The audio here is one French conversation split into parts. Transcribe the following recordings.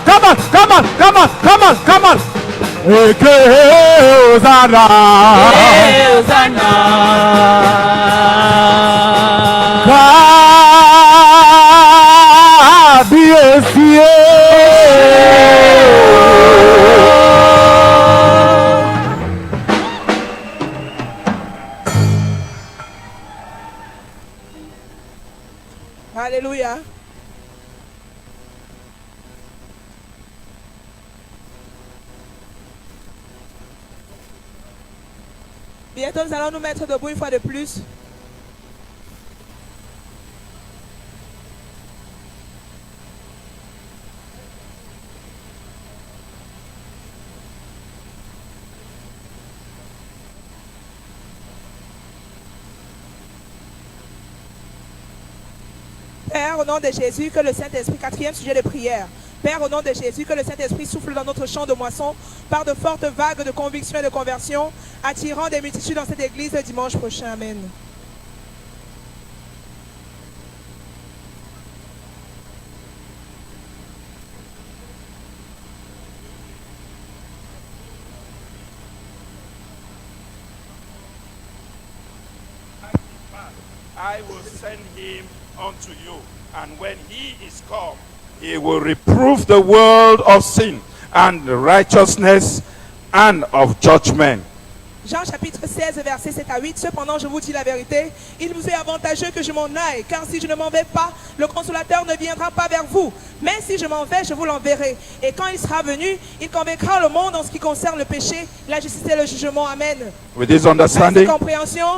Come on. Eke Hosanna. Alléluia. Bientôt, nous allons nous mettre debout une fois de plus. Père, au nom de Jésus, que le Saint-Esprit, quatrième sujet de prière. Père, au nom de Jésus, que le Saint-Esprit souffle dans notre champ de moisson par de fortes vagues de conviction et de conversion, attirant des multitudes dans cette église le dimanche prochain. Amen. I will send him unto you, and when he is come, he will reprove the world of sin and righteousness and of judgment. Jean chapitre 16, versets 7 à 8. Cependant, je vous dis la vérité, il vous est avantageux que je m'en aille, car si je ne m'en vais pas, le consolateur ne viendra pas vers vous. Mais si je m'en vais, je vous l'enverrai. Et quand il sera venu, il convaincra le monde en ce qui concerne le péché, la justice et le jugement. Amen. With this understanding,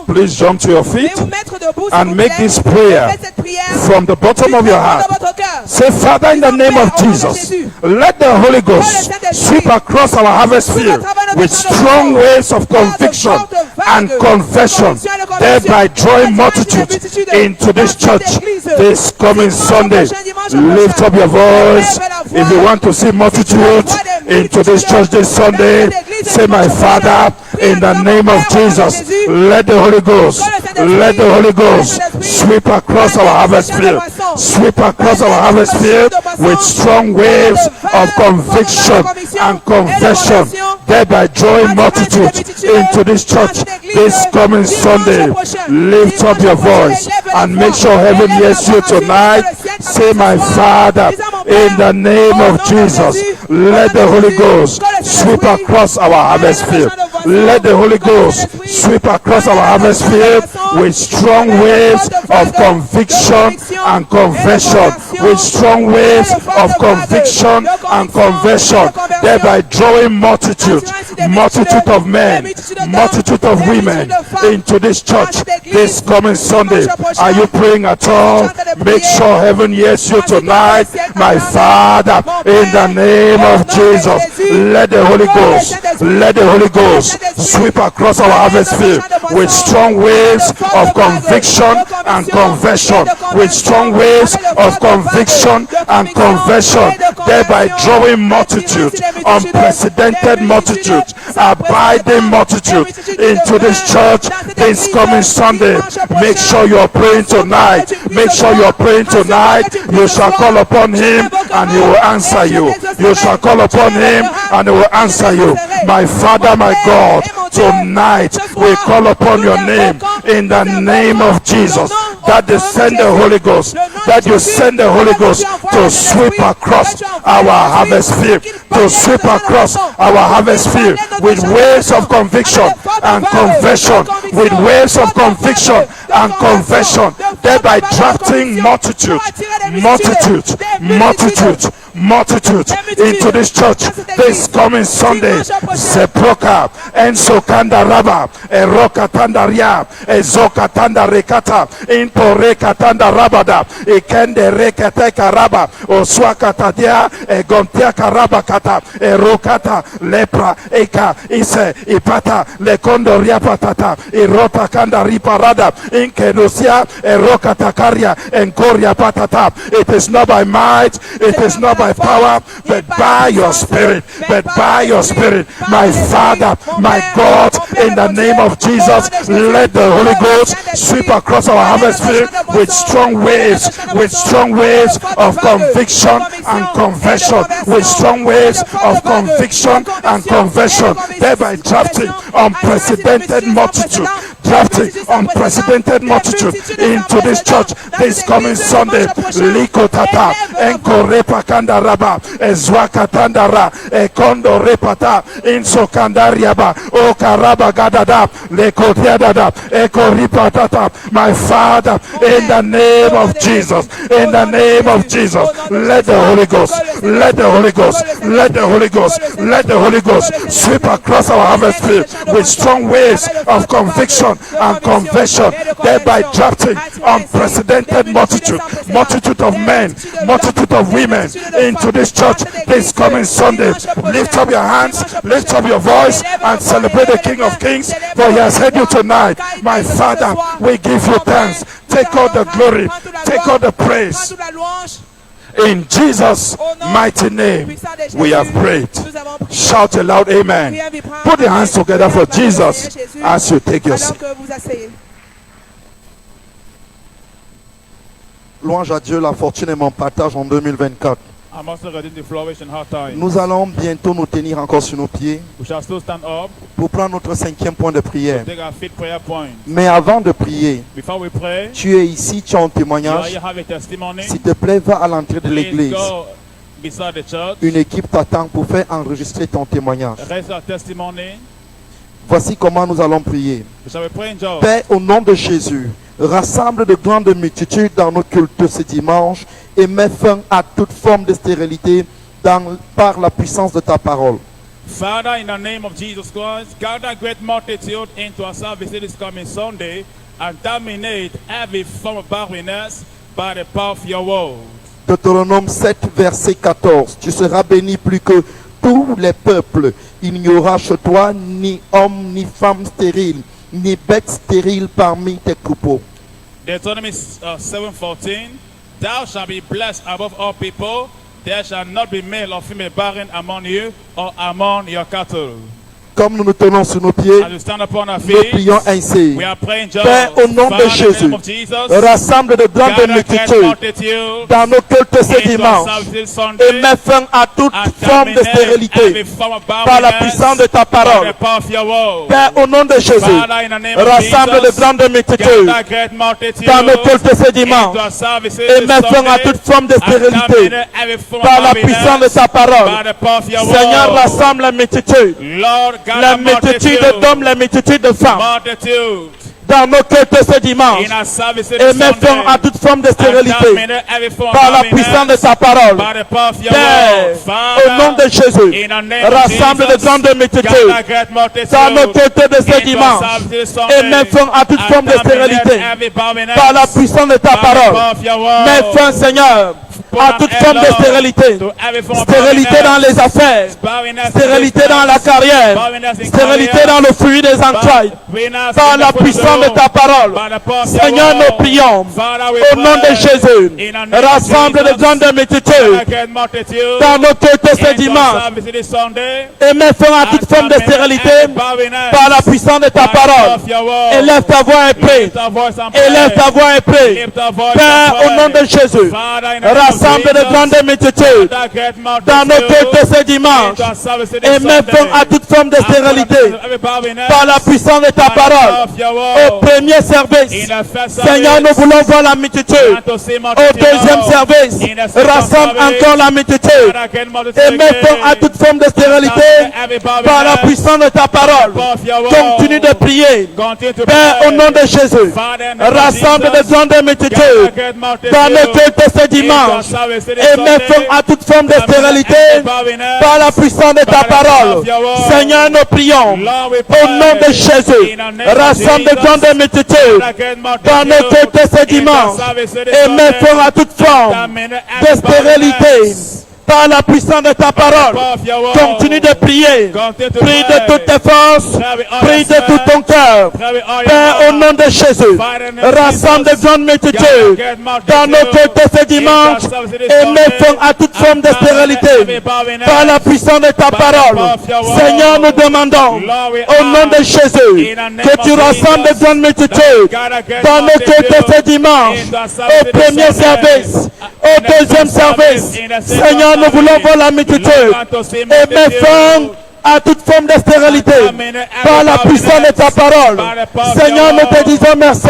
please jump to your feet and make this prayer from the bottom of your heart. Say, Father, in the name of Jesus, let the Holy Ghost sweep across our harvest field with strong waves of conviction and confession, thereby drawing multitudes into this church this coming Sunday. Lift up your voice if you want to see multitudes into this church this Sunday. Say, my Father, in the name of Jesus, let the Holy Ghost sweep across our harvest field, sweep across our harvest field with strong waves of conviction and confession, thereby drawing multitudes into this church this coming Sunday. Lift up your voice and make sure heaven hears you tonight. Say, my Father, in the name of Jesus, let the Holy Ghost sweep across our harvest field. Let the Holy Ghost sweep across our harvest field with strong waves of conviction and confession, with strong waves of conviction and conversion, thereby drawing multitude of men, multitude of women into this church this coming Sunday. Are you praying at all? Make sure heaven hears you tonight. My Father, in the name of Jesus, let the Holy Ghost sweep across our harvest field with strong waves of conviction and conversion, with strong waves of conviction and conversion, thereby drawing multitudes, unprecedented multitudes, abiding multitude into this church this coming Sunday. Make sure you're praying tonight. Make sure you're praying tonight. You shall call upon him and he will answer you. You shall call upon him and he will answer you. My Father, my God, tonight we call upon your name in the name of Jesus, that you send the Holy Ghost, to sweep across our harvest field, to sweep across our harvest field with waves of conviction and conversion, with waves of conviction and conversion, thereby drafting multitude into this church this coming Sunday. Seproka Enso Kandaraba Eroka Tandaria Ezoka Tandarekata Imporeka Tandarabada Ekende Rekate Karaba Oswaka Tadia Egontia Karabakata Erokata Lepra Eka Ise Ipata Lekondo Riapatata Irota Kandari Parada Inkenusia Eroka Takaria Enkoria Patata. It is not by might, it is not by by power, but by your spirit. But by your spirit, my Father, my God, in the name of Jesus, let the Holy Ghost sweep across our atmosphere with strong waves of conviction and conversion, with strong waves of conviction and conversion, thereby drafting unprecedented multitude, into this church this coming Sunday. Likotata, Enkorepa Kandaraba, Ezwakatandara, Ekondo Repata, Insokandariaba, Okaraba Gadada, Lekotiadada, Ekoripatata. My Father, in the name of Jesus, in the name of Jesus, let the Holy Ghost, let the Holy Ghost, let the Holy Ghost, let the Holy Ghost sweep across our atmosphere with strong waves of conviction and conversion, thereby drafting unprecedented multitude of men, multitude of women into this church this coming Sunday. Lift up your hands, lift up your voice, and celebrate the King of Kings, for he has heard you tonight. My Father, we give you thanks. Take all the glory, take all the praise. In Jesus' mighty name, we have prayed. Shout a loud amen. Put your hands together for Jesus as you take your seat. Louange à Dieu, la fortune est mon partage en 2024. Nous allons bientôt nous tenir encore sur nos pieds pour prendre notre 5e point de prière. Mais avant de prier, tu es ici, tu as un témoignage. S'il te plaît, va à l'entrée de l'église. Une équipe t'attend pour faire enregistrer ton témoignage. Voici comment nous allons prier. Père, au nom de Jésus, rassemble de grandes multitudes dans nos cultes ce dimanche et mets fin à toute forme de stérilité par la puissance de ta parole. Father, in the name of Jesus Christ, gather great multitude into our service this coming Sunday and terminate every form of barrenness by the power of your word. Deutéronome 7, verset 14. Tu seras béni plus que tous les peuples. Il n'y aura chez toi ni homme ni femme stérile, ni bête stérile parmi tes troupeaux. Deuteronomy 7:14. Thou shalt be blessed above all people. There shall not be male or female barren among you or among your cattle. Comme nous nous tenons sur nos pieds, nous prions ainsi. Père, au nom de Jésus, rassemble de grandes multitudes dans nos cultes ce dimanche et mets fin à toute forme de stérilité par la puissance de ta parole. Père, au nom de Jésus, rassemble de grandes multitudes dans nos cultes ce dimanche et mets fin à toute forme de stérilité par la puissance de ta parole. Seigneur, rassemble la multitude. La multitude d'hommes, la multitude de femmes dans nos cultes ce dimanche et mets fin à toute forme de stérilité par la puissance de sa parole. Père, au nom de Jésus, rassemble de grandes multitudes dans nos cultes de ce dimanche et mets fin à toute forme de stérilité par la puissance de ta parole. Mets fin, Seigneur, à toute forme de stérilité. Stérilité dans les affaires, stérilité dans la carrière, stérilité dans le fruit des entrailles, par la puissance de ta parole. Seigneur, nous prions au nom de Jésus. Rassemble de grandes multitudes dans nos cultes ce dimanche et mets fin à toute forme de stérilité par la puissance de ta parole. Élève ta voix et prie. Élève ta voix et prie. Père, au nom de Jésus, rassemble de grandes multitudes dans nos cultes ce dimanche et mets fin à toute forme de stérilité par la puissance de ta parole. Au premier service, Seigneur, nous voulons voir la multitude. Au deuxième service, rassemble encore la multitude et mets fin à toute forme de stérilité par la puissance de ta parole. Continue de prier. Père, au nom de Jésus, rassemble de grandes multitudes dans nos cultes ce dimanche et mets fin à toute forme de stérilité par la puissance de ta parole. Seigneur, nous prions au nom de Jésus. Rassemble de grandes multitudes dans nos cultes ce dimanche et mets fin à toute forme de stérilité Par la puissance de ta parole, continue de prier. Prie de toutes tes forces. Prie de tout ton cœur. Père, au nom de Jésus, rassemble de grandes multitudes dans nos cultes ce dimanche et mets fin à toute forme de stérilité. Par la puissance de ta parole, Seigneur, nous demandons au nom de Jésus que tu rassembles de grandes multitudes dans nos cultes ce dimanche, au premier service, au deuxième service. Seigneur, nous voulons voir la multitude et mets fin à toute forme de stérilité par la puissance de ta parole. Seigneur, nous te disons merci.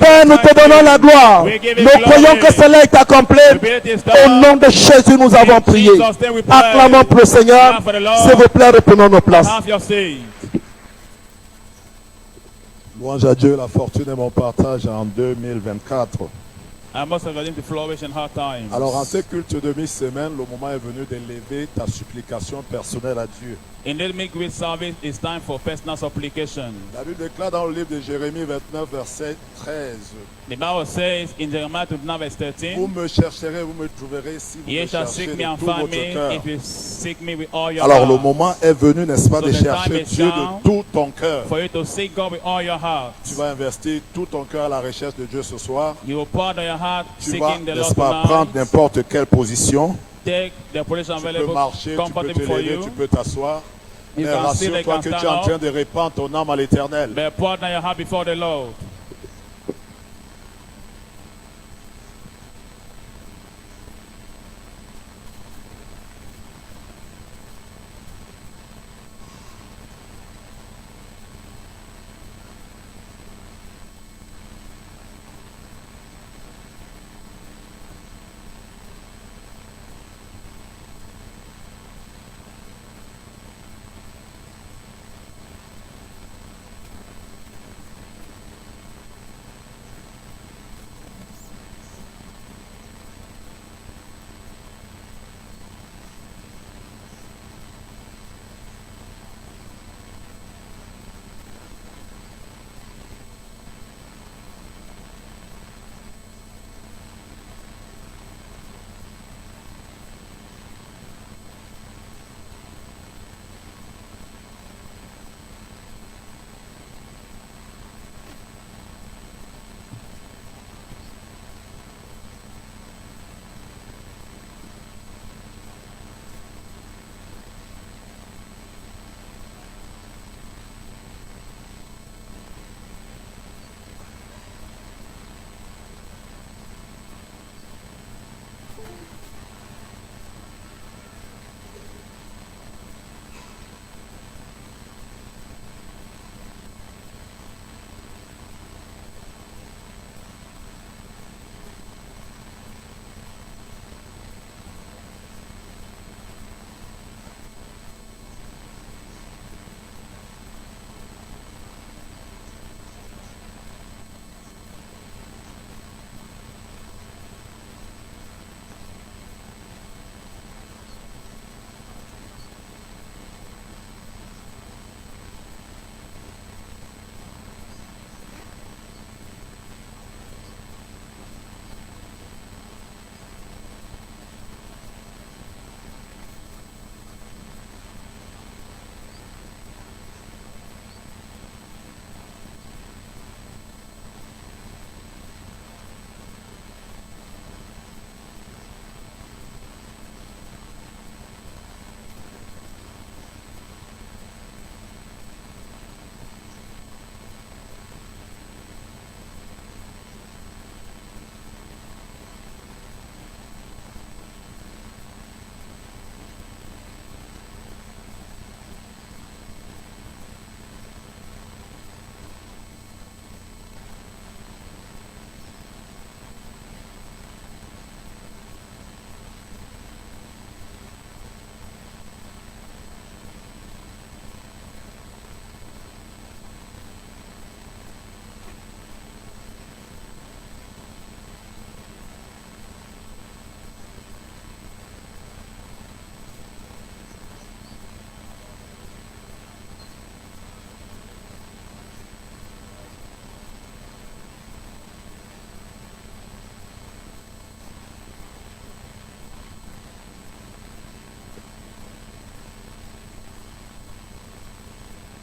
Père, nous te donnons la gloire. Nous croyons que cela est accompli. Au nom de Jésus, nous avons prié. Acclamons pour le Seigneur. S'il vous plaît, reprenons nos places. Louange à Dieu, la fortune est mon partage en 2024. Alors en ce culte de mi-semaine, le moment est venu d'élever ta supplication personnelle à Dieu. In the midweek service, it's time for personal supplication. La Bible déclare dans le livre de Jérémie 29, verset 13. The Bible says in Jeremiah 29, verse 13, vous me chercherez, vous me trouverez si vous me cherchez de tout votre cœur. Alors le moment est venu, n'est-ce pas, de chercher Dieu de tout ton cœur. Tu vas investir tout ton cœur à la recherche de Dieu ce soir. Tu vas, n'est-ce pas, prendre n'importe quelle position. Tu peux marcher, tu peux te lever, tu peux t'asseoir. Mais rassure-toi que tu es en train de répandre ton âme à l'Éternel.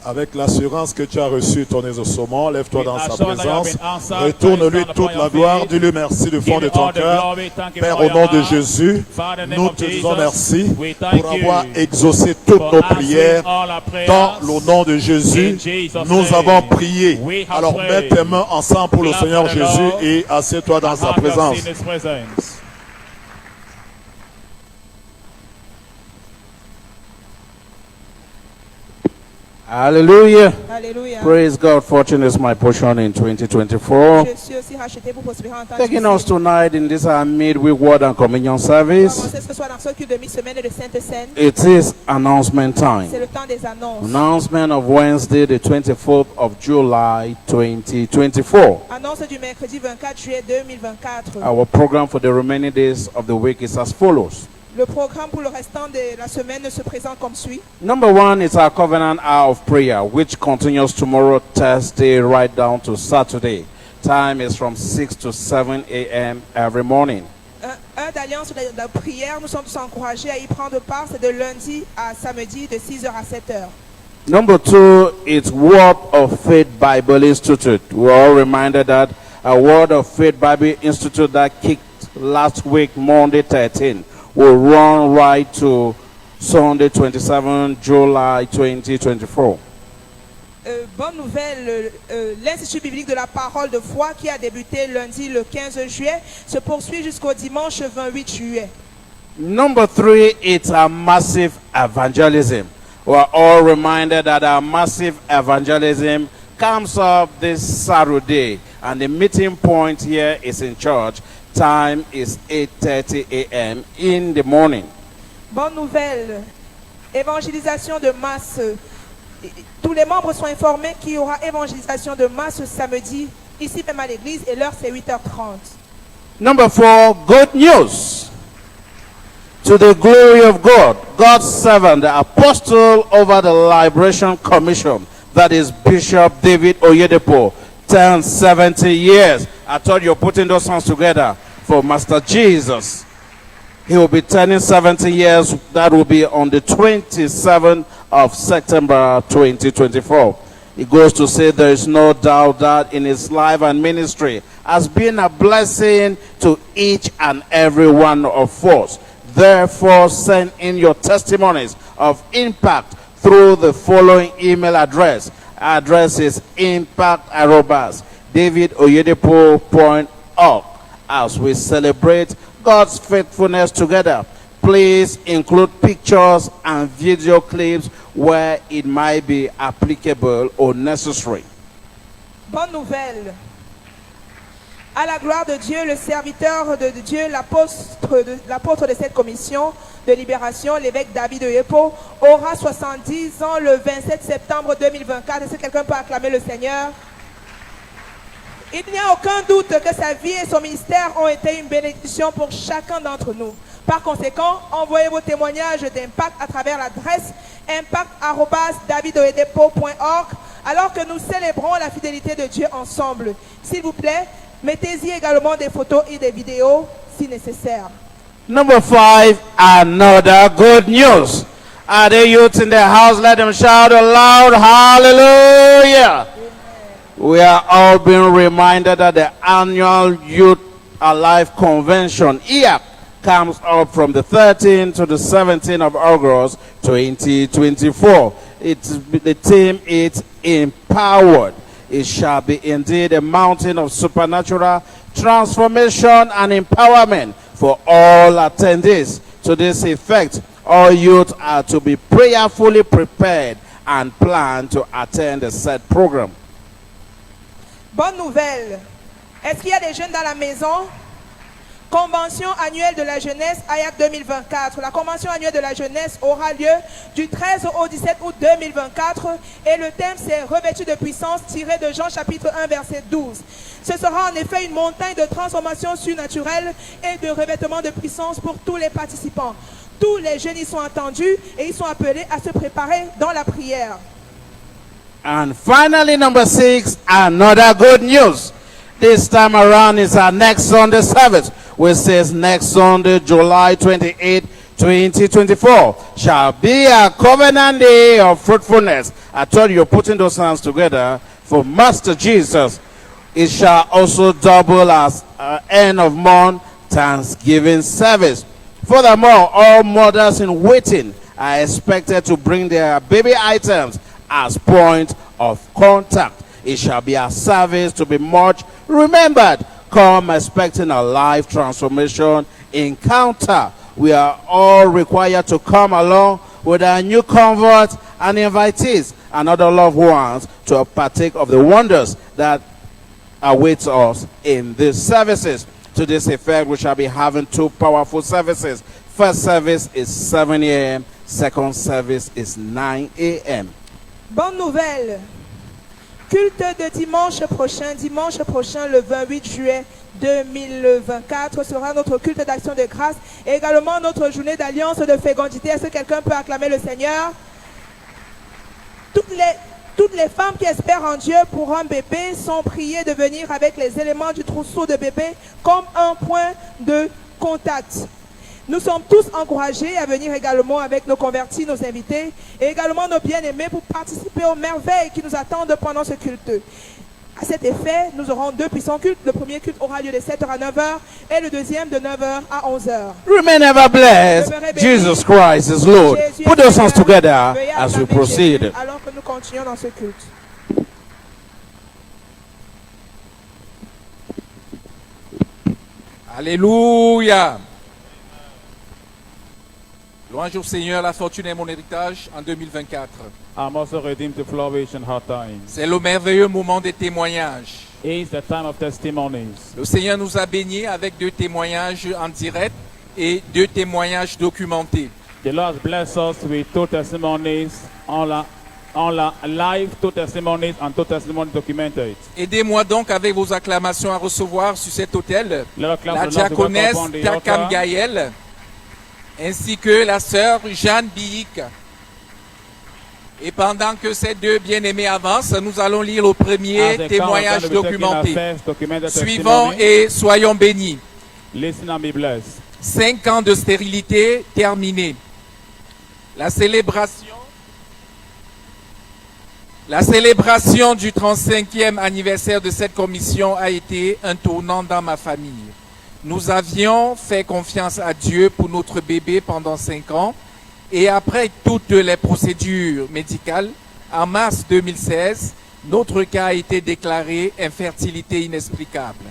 Avec l'assurance que tu as reçu ton exaucement, lève-toi dans sa présence, retourne-lui toute la gloire, dis-lui merci du fond de ton cœur. Père, au nom de Jésus, nous te disons merci pour avoir exaucé toutes nos prières. Dans le nom de Jésus, nous avons prié. Alors mets tes mains ensemble pour le Seigneur Jésus et assieds-toi dans sa présence. Hallelujah. Alléluia. Praise God. Fortune is my portion in 2024. Je suis aussi racheté pour prospérer en temps Taking us tonight in this midweek word and communion service. ce soir dans ce culte de mi-semaine et de Sainte Seine. It is announcement time. C'est le temps des annonces. Announcement of Wednesday, the 24th of July, 2024. Annonce du mercredi 24 juillet 2024. Our program for the remaining days of the week is as follows. Le programme pour le restant de la semaine se présente comme suit. Number one is our covenant hour of prayer, which continues tomorrow, Thursday, right down to Saturday. Time is from 6 to 7 a.m. every morning. Un d'alliance de prière, nous sommes tous encouragés à y prendre part, c'est de lundi à samedi de 6h à 7h. Number two, it's Word of Faith Bible Institute. We're all reminded that a Word of Faith Bible Institute that kicked last week, Monday 13, will run right to Sunday 27 July 2024. Bonne nouvelle, l'Institut biblique de la parole de foi qui a débuté lundi le 15 juillet se poursuit jusqu'au dimanche 28 juillet. Number three, it's a massive evangelism. We're all reminded that our massive evangelism comes up this Saturday, and the meeting point here is in church. Time is 8:30 a.m. in the morning. Bonne nouvelle, évangélisation de masse. Tous les membres sont informés qu'il y aura évangélisation de masse ce samedi, ici même à l'église, et l'heure c'est 8h30. Number four, good news. To the glory of God, God's servant, the apostle over the Liberation Commission, that is Bishop David Oyedepo, turns 70 years. I thought you're putting those songs together for Master Jesus. He will be turning 70 years. That will be on the 27th of September 2024. It goes to say there is no doubt that in his life and ministry has been a blessing to each and every one of us. Therefore, send in your testimonies of impact through the following email address. Address is impact@davidoyedepo.org. As we celebrate God's faithfulness together, please include pictures and video clips where it might be applicable or necessary. Bonne nouvelle. À la gloire de Dieu, le serviteur de Dieu, l'apôtre de cette commission de libération, l'évêque David Oyedepo, aura 70 ans le 27 septembre 2024. Est-ce que quelqu'un peut acclamer le Seigneur? Il n'y a aucun doute que sa vie et son ministère ont été une bénédiction pour chacun d'entre nous. Par conséquent, envoyez vos témoignages d'impact à travers l'adresse impact@davidoyedepo.org alors que nous célébrons la fidélité de Dieu ensemble. S'il vous plaît, mettez-y également des photos et des vidéos si nécessaire. Number five, another good news. Are the youths in the house? Let them shout aloud, hallelujah. We are all being reminded that the annual Youth Alive Convention, EAC, comes up from the 13th to the 17th of August 2024. The theme is empowered. It shall be indeed a mountain of supernatural transformation and empowerment for all attendees. To this effect, all youth are to be prayerfully prepared and plan to attend the said program. Bonne nouvelle. Est-ce qu'il y a des jeunes dans la maison? Convention annuelle de la jeunesse AYAC 2024. La convention annuelle de la jeunesse aura lieu du 13 au 17 août 2024 et le thème c'est revêtu de puissance tiré de Jean chapitre 1 verset 12. Ce sera en effet une montagne de transformation surnaturelle et de revêtement de puissance pour tous les participants. Tous les jeunes y sont attendus et ils sont appelés à se préparer dans la prière. And finally, number six, another good news. This time around is our next Sunday service, which says next Sunday, July 28, 2024, shall be a covenant day of fruitfulness I thought you're putting those hands together for Master Jesus. It shall also double as end of month Thanksgiving service. Furthermore, all mothers in waiting are expected to bring their baby items as point of contact. It shall be a service to be much remembered. Come expecting a life transformation encounter. We are all required to come along with our new converts and invitees and other loved ones to partake of the wonders that awaits us in these services. To this effect, we shall be having 2 powerful services. First service is 7 a.m. Second service is 9 a.m. Bonne nouvelle. Culte de dimanche prochain, le 28 juillet 2024, sera notre culte d'action de grâce et également notre journée d'alliance de fécondité. Est-ce que quelqu'un peut acclamer le Seigneur? Toutes les femmes qui espèrent en Dieu pour un bébé sont priées de venir avec les éléments du trousseau de bébé comme un point de contact. Nous sommes tous encouragés à venir également avec nos convertis, nos invités et également nos bien-aimés pour participer aux merveilles qui nous attendent pendant ce culte. À cet effet, nous aurons 2 puissants cultes. Le premier culte aura lieu de 7h à 9h et le deuxième de 9h à 11h. Remain ever blessed. Jesus Christ is Lord. Put those hands together as we proceed. Alors que nous continuons dans ce culte. Alléluia. Louange au Seigneur, la fortune est mon héritage en 2024. I'm also redeemed to flourish in hard times. C'est le merveilleux moment des témoignages. It's the time of testimonies. Le Seigneur nous a bénis avec 2 témoignages en direct et 2 témoignages documentés. The Lord bless us with 2 testimonies on live, 2 testimonies and 2 testimonies documented. Aidez-moi donc avec vos acclamations à recevoir sur cet autel la diaconesse Takam Gaël ainsi que la sœur Jeanne Biik. Et pendant que ces 2 bien-aimés avancent, nous allons lire le premier témoignage documenté. Suivons et soyons bénis. Listen and be blessed. 5 ans de stérilité terminés. La célébration du 35e anniversaire de cette commission a été un tournant dans ma famille. Nous avions fait confiance à Dieu pour notre bébé pendant 5 ans et après toutes les procédures médicales, en mars 2016, notre cas a été déclaré infertilité inexplicable.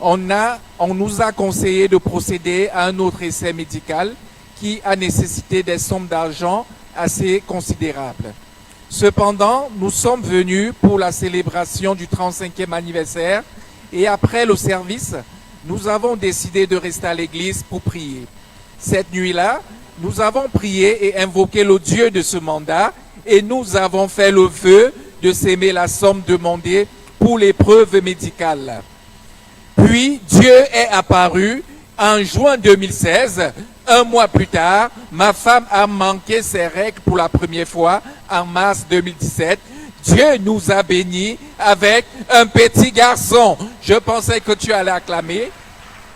On nous a conseillé de procéder à un autre essai médical qui a nécessité des sommes d'argent assez considérables. Cependant, nous sommes venus pour la célébration du 35e anniversaire et après le service, nous avons décidé de rester à l'église pour prier. Cette nuit-là, nous avons prié et invoqué le Dieu de ce mandat et nous avons fait le vœu de s'aimer la somme demandée pour l'épreuve médicale. Puis Dieu est apparu en juin 2016. 1 mois plus tard, ma femme a manqué ses règles pour la première fois en mars 2017. Dieu nous a bénis avec un petit garçon. Je pensais que tu allais acclamer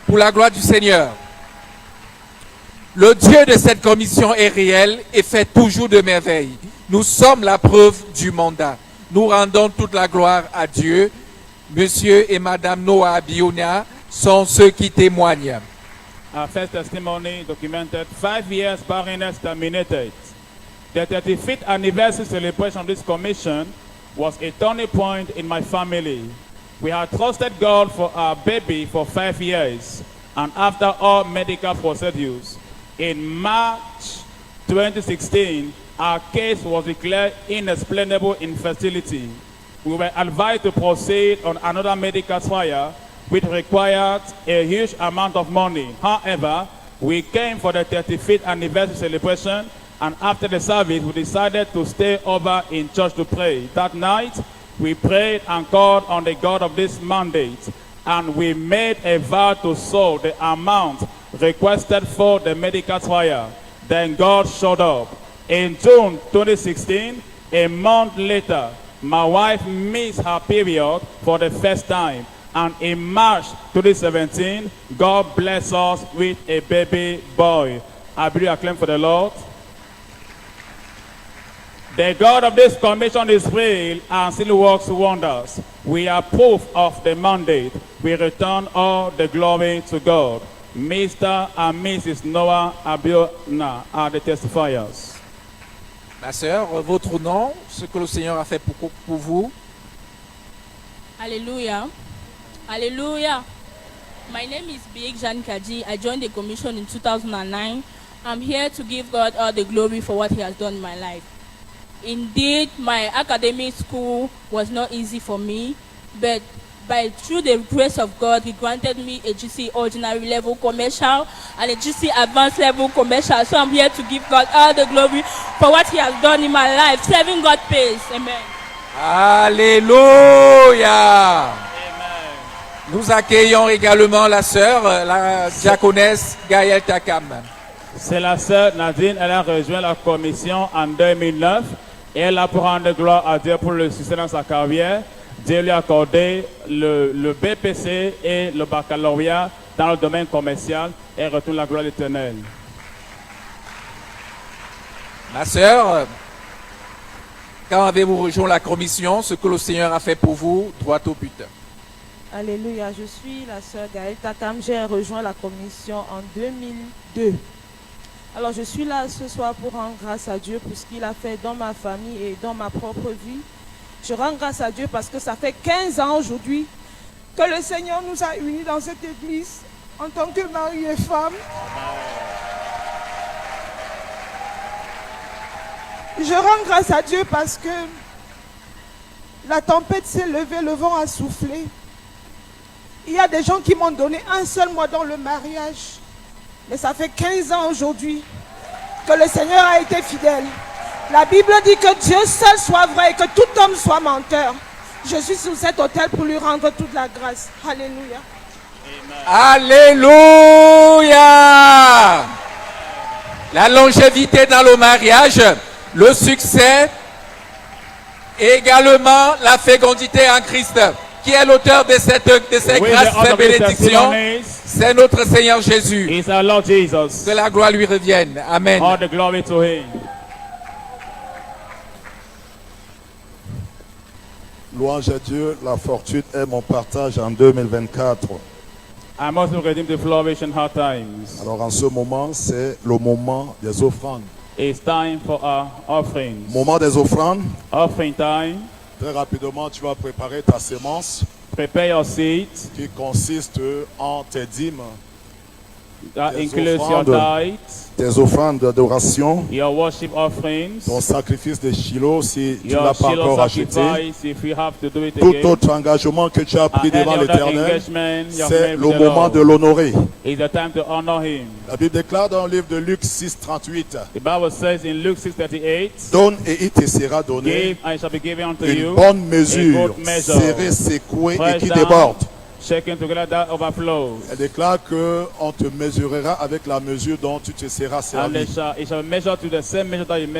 pour la gloire du Seigneur. Le Dieu de cette commission est réel et fait toujours de merveilles. Nous sommes la preuve du mandat. Nous rendons toute la gloire à Dieu. Monsieur et Madame Noah Bionia sont ceux qui témoignent. Our first testimony documented 5 years barrenness terminated. The 35th anniversary celebration of this commission was a turning point in my family. We had trusted God for our baby for 5 years, and after all medical procedures, in March 2016, our case was declared inexplainable infertility. We were advised to proceed on another medical trial, which required a huge amount of money. However, we came for the 35th anniversary celebration, and after the service, we decided to stay over in church to pray. That night, we prayed and called on the God of this mandate, and we made a vow to sow the amount requested for the medical trial. Then God showed up. In June 2016, a month later, my wife missed her period for the first time. And in March 2017, God blessed us with a baby boy. I believe I claim for the Lord. The God of this commission is real and still works wonders. We are proof of the mandate. We return all the glory to God. Mr. and Mrs. Noah Abiona are the testifiers. Ma sœur, votre nom, ce que le Seigneur a fait pour vous. Hallelujah. Hallelujah. My name is Big Jean Kaji. I joined the commission in 2009. I'm here to give God all the glory for what He has done in my life. Indeed, my academic school was not easy for me, but through the grace of God, He granted me a GC ordinary level commercial and a GC advanced level commercial. So I'm here to give God all the glory for what He has done in my life. Serving God pays. Amen. Alléluia. Nous accueillons également la sœur, la diaconesse Gaëlle Takam. C'est la sœur Nadine, elle a rejoint la commission en 2009 et elle a pour rendre gloire à Dieu pour le succès dans sa carrière. Dieu lui a accordé le BPC et le baccalauréat dans le domaine commercial et retourne la gloire éternelle. Ma sœur, quand avez-vous rejoint la commission? Ce que le Seigneur a fait pour vous, droit au but. Alléluia, je suis la sœur Gaëlle Takam. J'ai rejoint la commission en 2002. Alors je suis là ce soir pour rendre grâce à Dieu pour ce qu'il a fait dans ma famille et dans ma propre vie. Je rends grâce à Dieu parce que ça fait 15 ans aujourd'hui que le Seigneur nous a unis dans cette église en tant que mari et femme. Je rends grâce à Dieu parce que la tempête s'est levée, le vent a soufflé. Il y a des gens qui m'ont donné un seul mois dans le mariage. Mais ça fait 15 ans aujourd'hui que le Seigneur a été fidèle. La Bible dit que Dieu seul soit vrai et que tout homme soit menteur. Je suis sur cet autel pour lui rendre toute la grâce. Alléluia. Alléluia. La longévité dans le mariage, le succès, et également la fécondité en Christ. Qui est l'auteur de ces grâces, de ces bénédictions? C'est notre Seigneur Jésus. It's our Lord Jesus. Que la gloire lui revienne. Amen. All the glory to Him. Louange à Dieu, la fortune est mon partage en 2024. I must redeem the flourish in hard times. Alors en ce moment, c'est le moment des offrandes. It's time for our offerings. Moment des offrandes. Offering time. Très rapidement, tu vas préparer ta sémence. Prepare your seed. Qui consiste en tes dîmes. That includes your tithes. Tes offrandes d'adoration. Your worship offerings. Ton sacrifice de Shiloh si tu ne l'as pas encore acheté. Tout autre engagement que tu as pris devant l'Éternel, c'est le moment de l'honorer. La Bible déclare dans le livre de Luc 6:38. Donne et il te sera donné. Une bonne mesure, serrée, secouée et qui déborde. Shaken together that overflows. Elle déclare qu'on te mesurera avec la mesure dont tu te seras servi.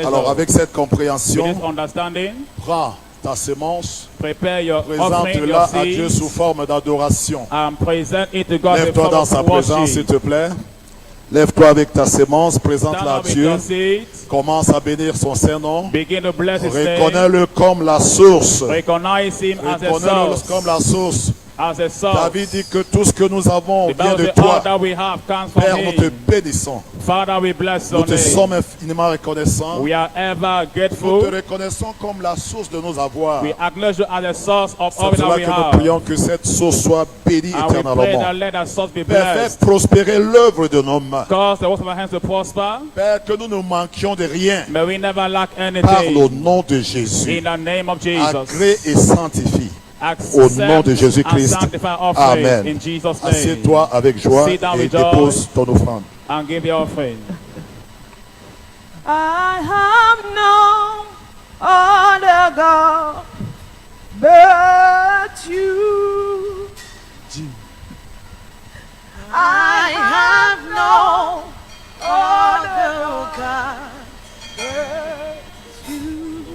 Alors avec cette compréhension, prends ta sémence, présente-la à Dieu sous forme d'adoration. Lève-toi dans sa présence, s'il te plaît. Lève-toi avec ta sémence, présente-la à Dieu. Commence à bénir son Saint-Nom. Reconnais-le comme la source. Reconnais-le comme la source. David dit que tout ce que nous avons vient de toi. Père, nous te bénissons. Nous te sommes infiniment reconnaissants. Nous te reconnaissons comme la source de nos avoirs. C'est cela que nous prions que cette source soit bénie éternellement. Père, fais prospérer l'œuvre de nos mains. Père, que nous ne manquions de rien. Par le nom de Jésus. Agrée et sanctifie. Au nom de Jésus-Christ. Amen. Assieds-toi avec joie et dépose ton offrande. I have no other God but you. I have no other God but you.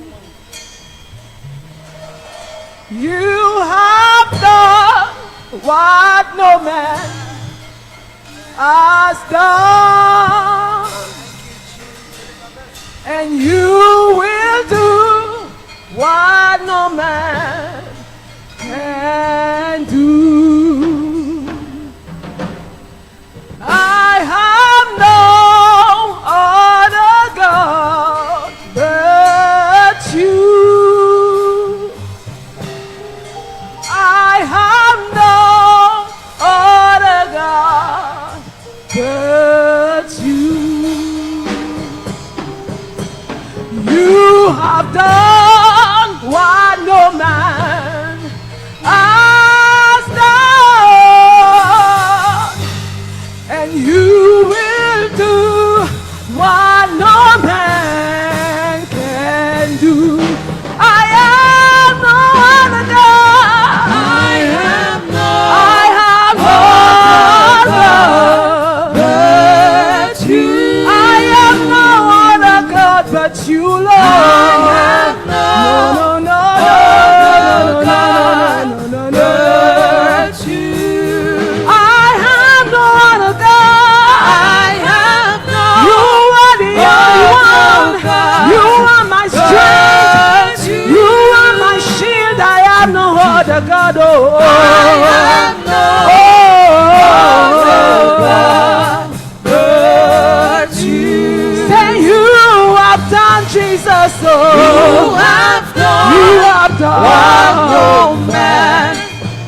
You have done what no man has done, and you will do what no man can do. I have no other God but you. I have no other God but you. You have done what no man has done, and you will do what no man can do. I am no other God. I have no other but you. I am no other God but you, Lord. I have no but you. I have no other God. I have no. You are the only one. You are my strength. You are my shield. I have no other God. Oh, I have no other God but you. Say you have done, Jesus. Oh, you have done what no man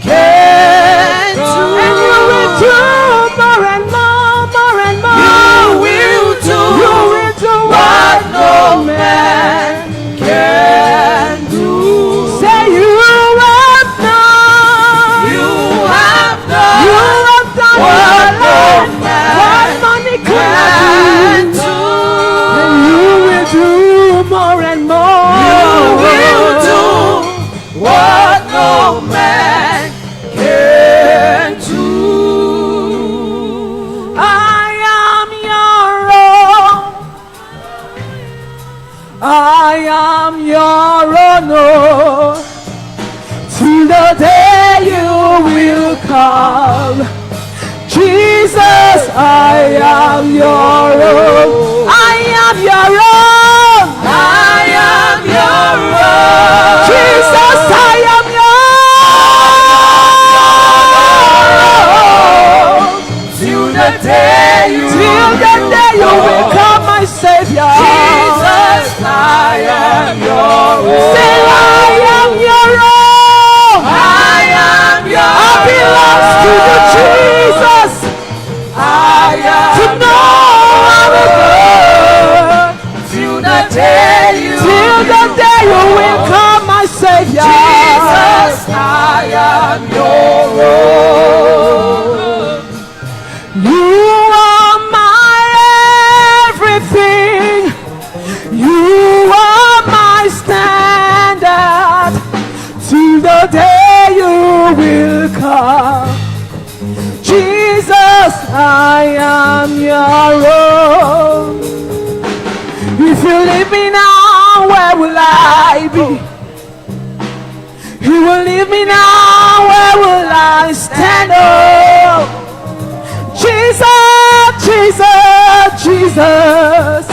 can do. And you will do more and more, more and more. You will do what no man can do. Say you have done. You have done what no man money can do. And you will do more and more. You will do what no man can do. I am your own. I am your own. Oh, till the day you will come. Jesus, I am your own. I am your own. I am your own. Jesus, I am your own. Till the day you will come, my Savior. Jesus, I am your own. Say, I am your own. I am your own. I belong to you, Jesus. I am to know our God. Till the day you will come, my Savior. Jesus, I am your own. You are my everything. You are my standard. Till the day you will come. Jesus, I am your own. If you leave me now, where will I be? You will leave me now, where will I stand? Oh, Jesus, Jesus, Jesus,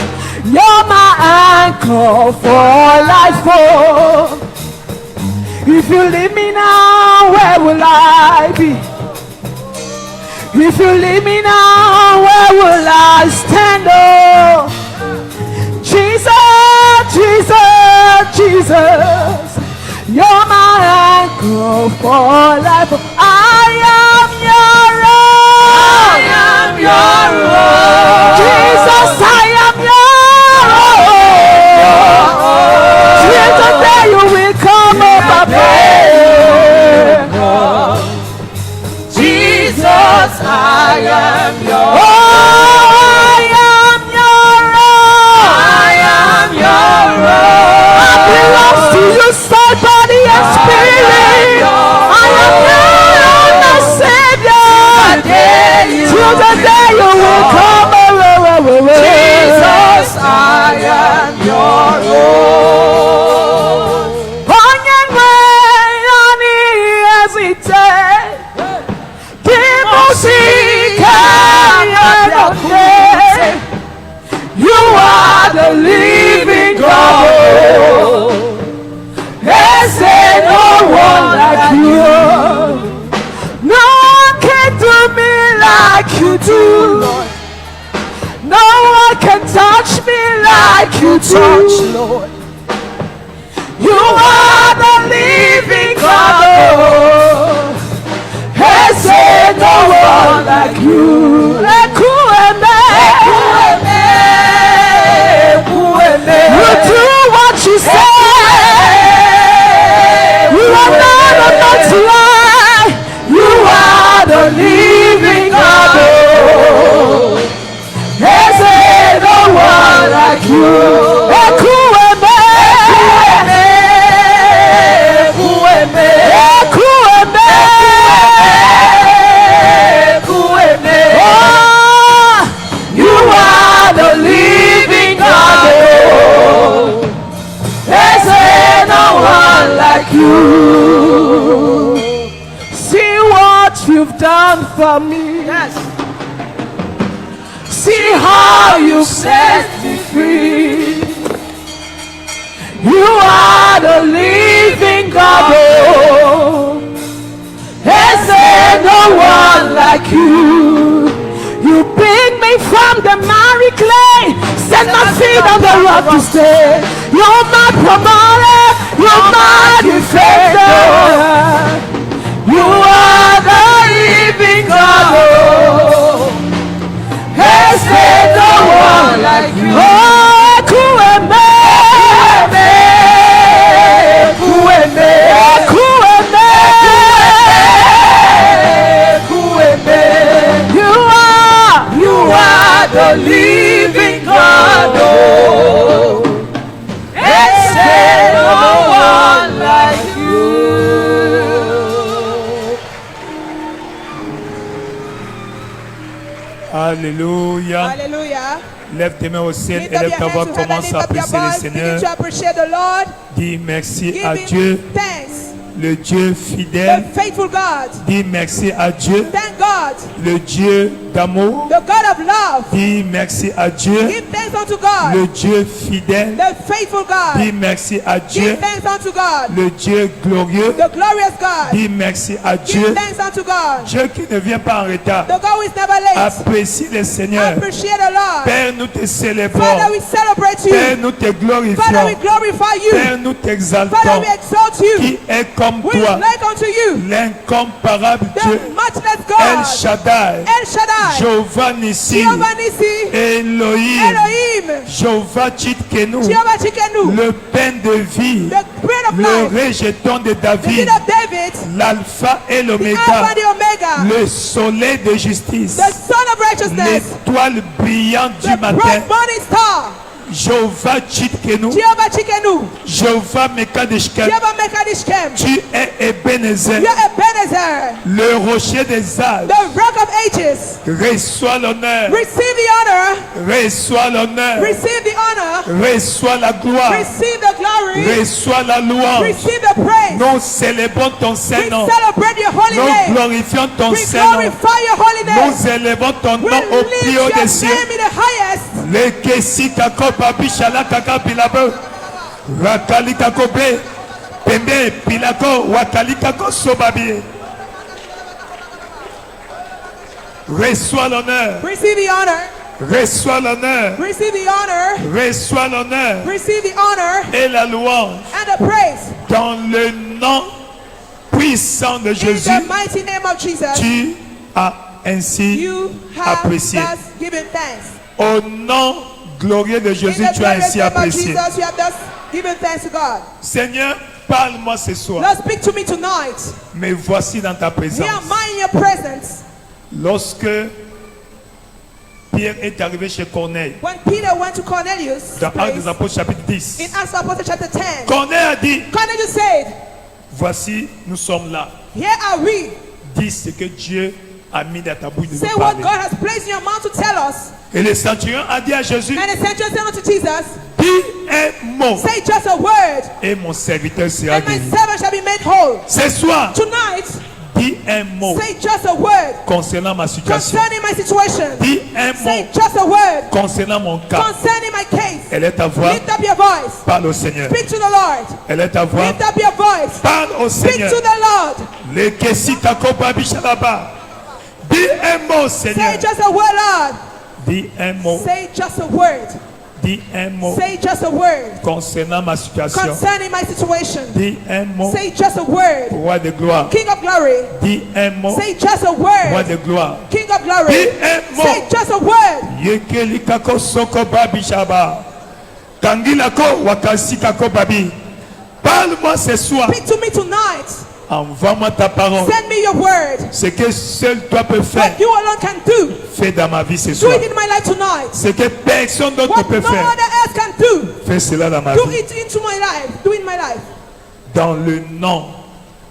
you're my anchor for life. Oh, if you leave me now, where will I be? If you leave me now, where will I stand? Oh, Jesus, Jesus, Jesus, you're my anchor for life. I am your own. I am your own. Jesus, I am your own. Till the day you will come over me. Jesus, I am your own. I am your own. I am your own. I belong to you, soul, body, and spirit. I am touch, Lord. You are the living God. Oh, hey, say no one like you. You do what you say. You are not to lie. You are the living God. Oh, hey, say no one like you. You see what you've done for me. Yes. See how you set me free. You are the living God. Oh, there's no one like you. You pick me from the miry clay, set my feet on the rock to stay. You're my promoter, you're my defender. You are the living God. Oh, there's no one like you. Oh, you are the living God. Oh, there's no one like you. Alléluia. Alléluia. Lève tes mains au ciel et lève ta voix, commence à apprécier le Seigneur. Dis merci à Dieu, le Dieu fidèle. Dis merci à Dieu, le Dieu d'amour. Dis merci à Dieu, le Dieu fidèle. Dis merci à Dieu, le Dieu glorieux. Dis merci à Dieu, Dieu qui ne vient pas en retard. Apprécie le Seigneur. Père, nous te célébrons. Père, nous te glorifions. Père, nous t'exaltons. Qui est comme toi, l'incomparable Dieu, El Shaddai, Jéhovah Nissi, Elohim, Jéhovah Tchidkenu, le pain de vie, le rejeton de David, l'alpha et l'oméga, le soleil de justice, l'étoile brillante du matin, Jéhovah Tchidkenu, Jéhovah Mekadeshkem, tu es Ebenezer, le rocher des âges. Reçois l'honneur, reçois l'honneur, reçois la gloire, reçois la louange. Nous célébrons ton Saint-Nom, nous glorifions ton Saint-Nom, nous élevons ton nom au plus haut des cieux. Le Kessi Kako Papi Shala Kaka Pilabo Wakali Kako Be Pembe Pilako Wakali Kako Sobabi. Reçois l'honneur. Receive the honor. Reçois l'honneur. Receive the honor. Reçois l'honneur. Receive the honor. Et la louange. And the praise. Dans le nom puissant de Jésus. In the mighty name of Jesus. Tu as ainsi apprécié. Given thanks. Au nom glorieux de Jésus, tu as ainsi apprécié. Seigneur, parle-moi ce soir. Lord, speak to me tonight. Me voici dans ta présence. Here am I in your presence. Lorsque Pierre est arrivé chez Corneille, when Peter went to Cornelius, dans Actes des Apôtres chapitre 10, in Acts of Apostles chapter 10, Corneille a dit, Cornelius said, voici, nous sommes là. Here are we. Dis ce que Dieu a mis dans ta bouche de Say nous what parler. God has placed in your mouth to tell us. Et le centurion a dit à Jésus, and the centurion said unto Jesus, dis un mot, say just a word, et mon serviteur sera and my guéri. servant shall be made whole. Ce soir, Tonight, dis un mot, say just a word, concernant ma situation. concerning my situation. Dis un Say mot, just a word, concernant mon cas. concerning my case. Elle est ta voix. Lift up your voice. Parle au Seigneur. Speak to the Lord. Elle est ta voix. Lift up your voice. Parle au Speak Seigneur. to the Lord. Le Kessi Kakoba Bishalaba. Dis un mot, Seigneur. Say just a word, Lord. Dis un mot. Say just a word. Dis un mot Say just a word concernant ma situation. concerning my situation. Dis un mot, Say just a word. roi de gloire. King of glory. Dis un mot, Say just a roi word. de gloire. King of glory. Dis un mot. Say just a word. Yekeli kako soko babi shaba. Kangila ko wakasi kako babi. Parle-moi ce soir. Speak to me tonight. Envoie-moi ta parole. Send me your word. Ce que seul toi peux faire, What you alone can do. fais dans ma vie ce Do soir. it in my life tonight. Ce que personne d'autre What ne peut no faire, other else can do. fais cela dans ma Do vie. it into my life. Do it in my life. Dans le nom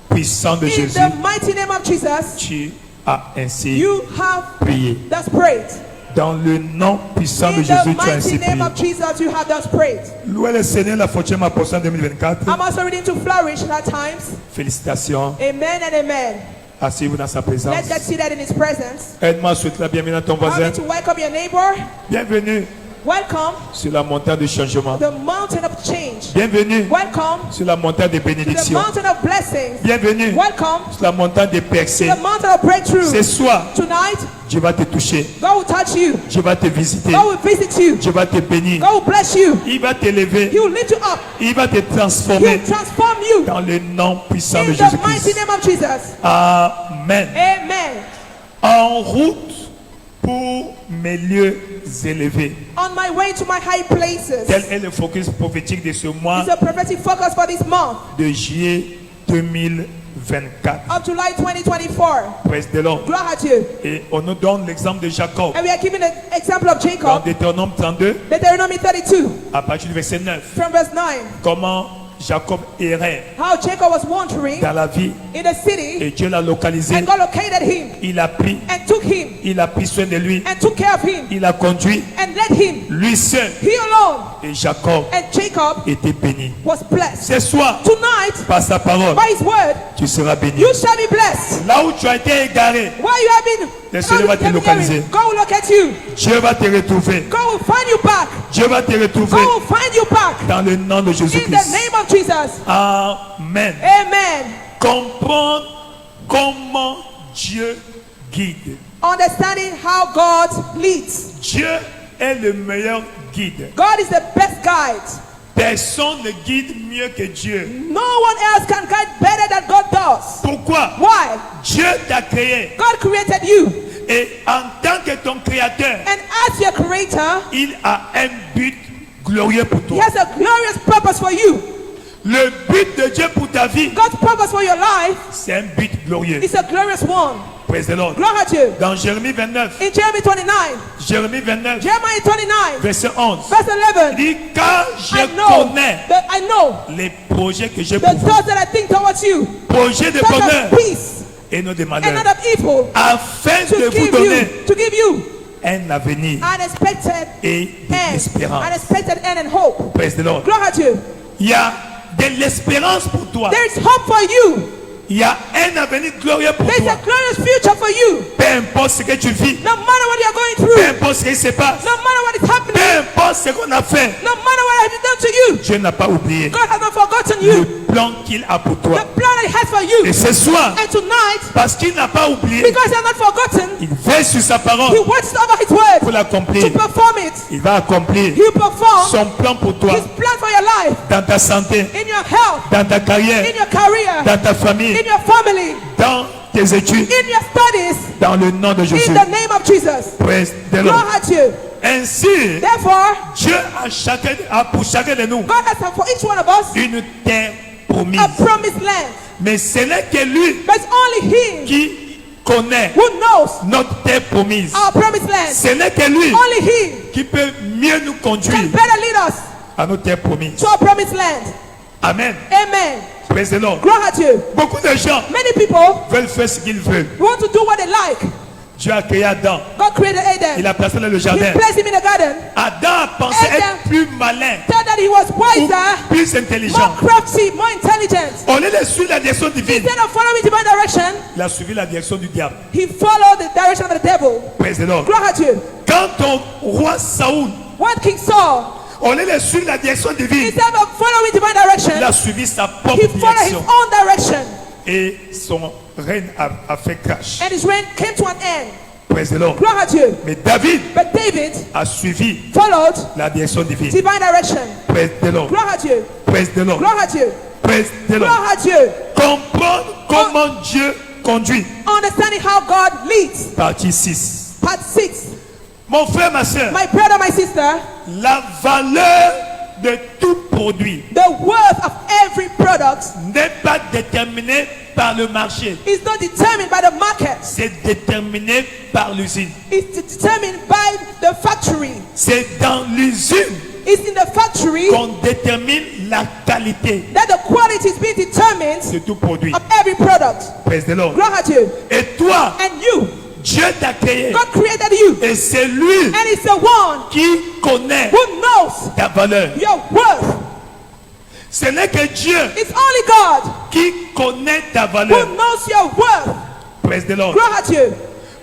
puissant de In Jésus, the mighty name of Jesus, tu as ainsi you have prié. thus prayed. Dans le nom puissant de In Jésus, the tu as ainsi mighty name prié. of Jesus, you have thus prayed. Louez le Seigneur, la fortune ma portion 2024. I'm also reading to flourish at times. Félicitations. Amen and amen. Asseyez-vous dans sa présence. Let's get seated in His presence. Aide-moi à souhaiter la bienvenue à ton Allow voisin. me to welcome your neighbor. Bienvenue Welcome sur la montagne de changement. the mountain of change. Bienvenue Welcome sur la montagne de to the bénédiction. mountain of blessings. Bienvenue Welcome sur la montagne de percées. to the mountain of breakthrough. Ce soir, Tonight, Dieu va te toucher. God will touch you. Dieu va te visiter. God will visit you. Dieu va te bénir. God will bless you. Il va t'élever. He will lift you up. Il va te He transformer will transform you. dans le nom puissant de In the mighty Jésus-Christ. name of Jesus. Amen. Amen. En route pour mes lieux élevés. On my way to my high places. Tel est le focus prophétique de ce mois It's a prophetic focus for this month de juillet 2024. of July 2024. Praise the Lord. Gloire à Dieu. Et on nous donne l'exemple de Jacob. And we are giving an example of Dans Jacob. Deutéronome 32, Deuteronomy 32 à partir du verset 9. from verse 9. Comment Jacob errait How Jacob was wandering dans la vie in the city et Dieu l'a localisé. and God located him Il a pris soin de lui. and took care of him Il a conduit and led him. lui seul. He alone. Et Jacob And Jacob était béni. was blessed. Ce soir, Tonight, par sa parole, by his word, tu seras béni. you shall be blessed. Là où tu as été égaré, Where you have been, le Seigneur va te localiser. God will locate you. Dieu va te retrouver. God will find you back. Dieu va te retrouver God will find you back. dans le nom de In the Jésus-Christ. name of Jesus. Amen. Amen. Comprendre comment Dieu guide. Understanding how God leads. Dieu est le meilleur guide. God is the best guide. Personne ne guide mieux que Dieu. No one else can guide better than God does. Pourquoi? Why? Dieu t'a créé. God created you. Et en tant que ton créateur, And as your creator, il a un but glorieux pour He toi. has a glorious purpose for you. Le but de Dieu pour ta vie, God's purpose for your life c'est un but glorieux. is a glorious one. Praise the Lord. Gloire à Dieu. Dans Jérémie 29, In Jeremiah 29, Jérémie 29, Jeremiah 29, verset 11, verse 11, il dit, car I je know connais that I know les projets que j'ai the pour vous. thoughts that I think towards you, Projets de thoughts bonheur of peace et non de and not malheur. of evil, Afin de to vous give donner you un avenir unexpected et de end, l'espérance. unexpected end and hope. Praise the Lord. Gloire à Dieu. Il y a de l'espérance pour toi. There is hope for you. Il y a un avenir glorieux pour There is toi. a glorious future for you. Peu importe ce que tu vis, No matter what you are going peu through, importe ce qui se passe, no matter what is happening, peu importe ce qu'on a fait, no matter what has been done to you, Dieu n'a pas oublié God has not forgotten le you. plan qu'il a pour toi. The plan that He has for Et you. ce soir, And tonight, parce qu'il n'a pas oublié, because He has not forgotten, il veille sur sa parole He watches over His pour word l'accomplir. to perform it. Il va accomplir He will perform son plan pour toi, His plan for your life, dans ta santé, in your health, dans ta carrière, in your career, dans ta famille, in your family, dans tes études, in your studies, dans le nom de Jésus. in the name of Jesus. Praise the Lord. Gloire à Dieu. Ainsi, Therefore, Dieu a pour chacun de nous God has for each one of us une terre promise. a promised land. Mais ce n'est que lui But it's only Him qui connaît who knows notre terre promise. our promised land. Ce n'est que lui Only He qui peut mieux nous can conduire better lead us à notre terre promise. to our promised land. Amen. Amen. Praise the Lord. Gloire à Dieu. Beaucoup de gens Many people veulent faire ce qu'ils veulent. want to do what they like. Dieu a créé Adam. God created Il Adam. a placé dans le He jardin. placed him in the garden. Adam a pensé Adam être plus malin, Thought that he was ou wiser, plus more intelligent. crafty, more intelligent. Au lieu de suivre la direction divine, Instead of following divine direction, il a suivi la direction du diable. he followed the direction of the devil. Praise the Lord. Gloire à Dieu. Quand ton roi Saoul, What King Saul, au lieu de suivre la direction divine, instead of following divine il direction, a suivi sa propre he followed his direction. own direction. Et son règne a fait crash. And his reign came to an end. Praise the Lord. Gloire à Dieu. Mais David But David a suivi followed la direction divine. divine direction. Praise the Lord. Gloire à Dieu. Praise the Lord. Gloire à Dieu. Praise the Lord. Gloire à Dieu. Comprendre comment Dieu conduit. Understanding how God leads. Partie 6. Part 6. Mon frère, ma soeur, My brother, my sister, la valeur de tout produit the worth of every product n'est pas déterminée par le marché. is not determined by the market. C'est déterminé par l'usine. It's determined by the factory. C'est dans l'usine It's in the factory qu'on détermine la qualité that the quality is being determined de tout produit. of every product. Praise the Lord. Gloire à Dieu. Et toi, And you, Dieu t'a créé. God created you. Et c'est lui And it's the one qui connaît who knows ta valeur. your worth. Ce n'est que Dieu It's only God qui connaît ta who valeur. knows your worth. Praise the Lord. Gloire à Dieu.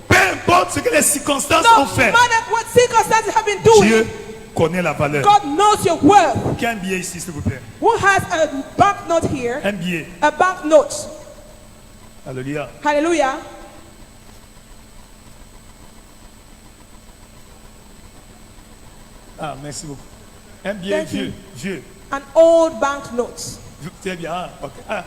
Peu importe ce que les circonstances No ont fait, matter what circumstances have been doing, Dieu connaît la valeur. God knows your worth. Qui a un billet ici, s'il vous plaît? Who has a banknote here? Un billet. A banknote. Alléluia. Hallelujah. Ah, merci beaucoup. Un billet Thank you. vieux. An old banknote. Très bien. Ah, ok. Ah,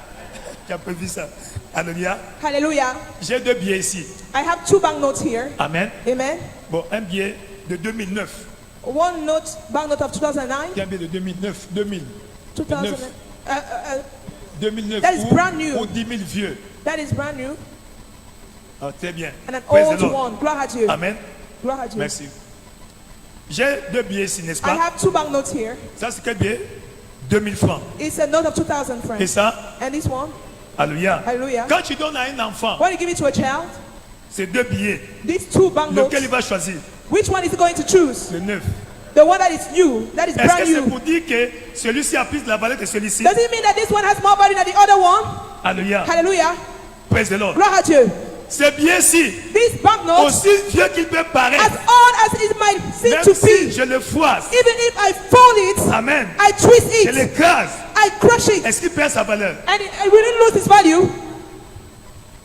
tu as pas vu ça. Alléluia. Hallelujah. J'ai 2 billets ici. I have 2 banknotes here. Amen. Amen. Bon, un billet de 2009. One note, banknote of 2009. Qui a un billet de 2009. 2000. 2000. 2009. That is brand new. Ou 10 000 vieux. That is brand new. Ah, très bien. And an Praise the old Lord. one. Gloire à Dieu. Amen. Gloire à Dieu. Merci. J'ai 2 billets ici, n'est-ce I pas? have 2 banknotes here. Ça, c'est quel billet? 2000 francs. It's a note of 2,000 Et francs. ça? And this one, Alléluia. Hallelujah. Quand tu donnes à un enfant when you give it to a child, ces 2 billets, these 2 banknotes, lequel il va choisir? which one is he going to choose? Le 9. The one that is new, that is Est-ce que brand c'est new. pour dire que celui-ci a plus de la valeur que celui-ci? Does it mean that this one has more value than the other one? Alléluia. Hallelujah. Praise the Lord. Gloire à Dieu. C'est bien si, These banknotes, aussi vieux qu'il peut as paraître, old as it might seem même to si be, je le froisse, even if I fold it, amen, I twist je it, l'écrase, I crush it, est-ce qu'il perd sa valeur? and it will not lose its value.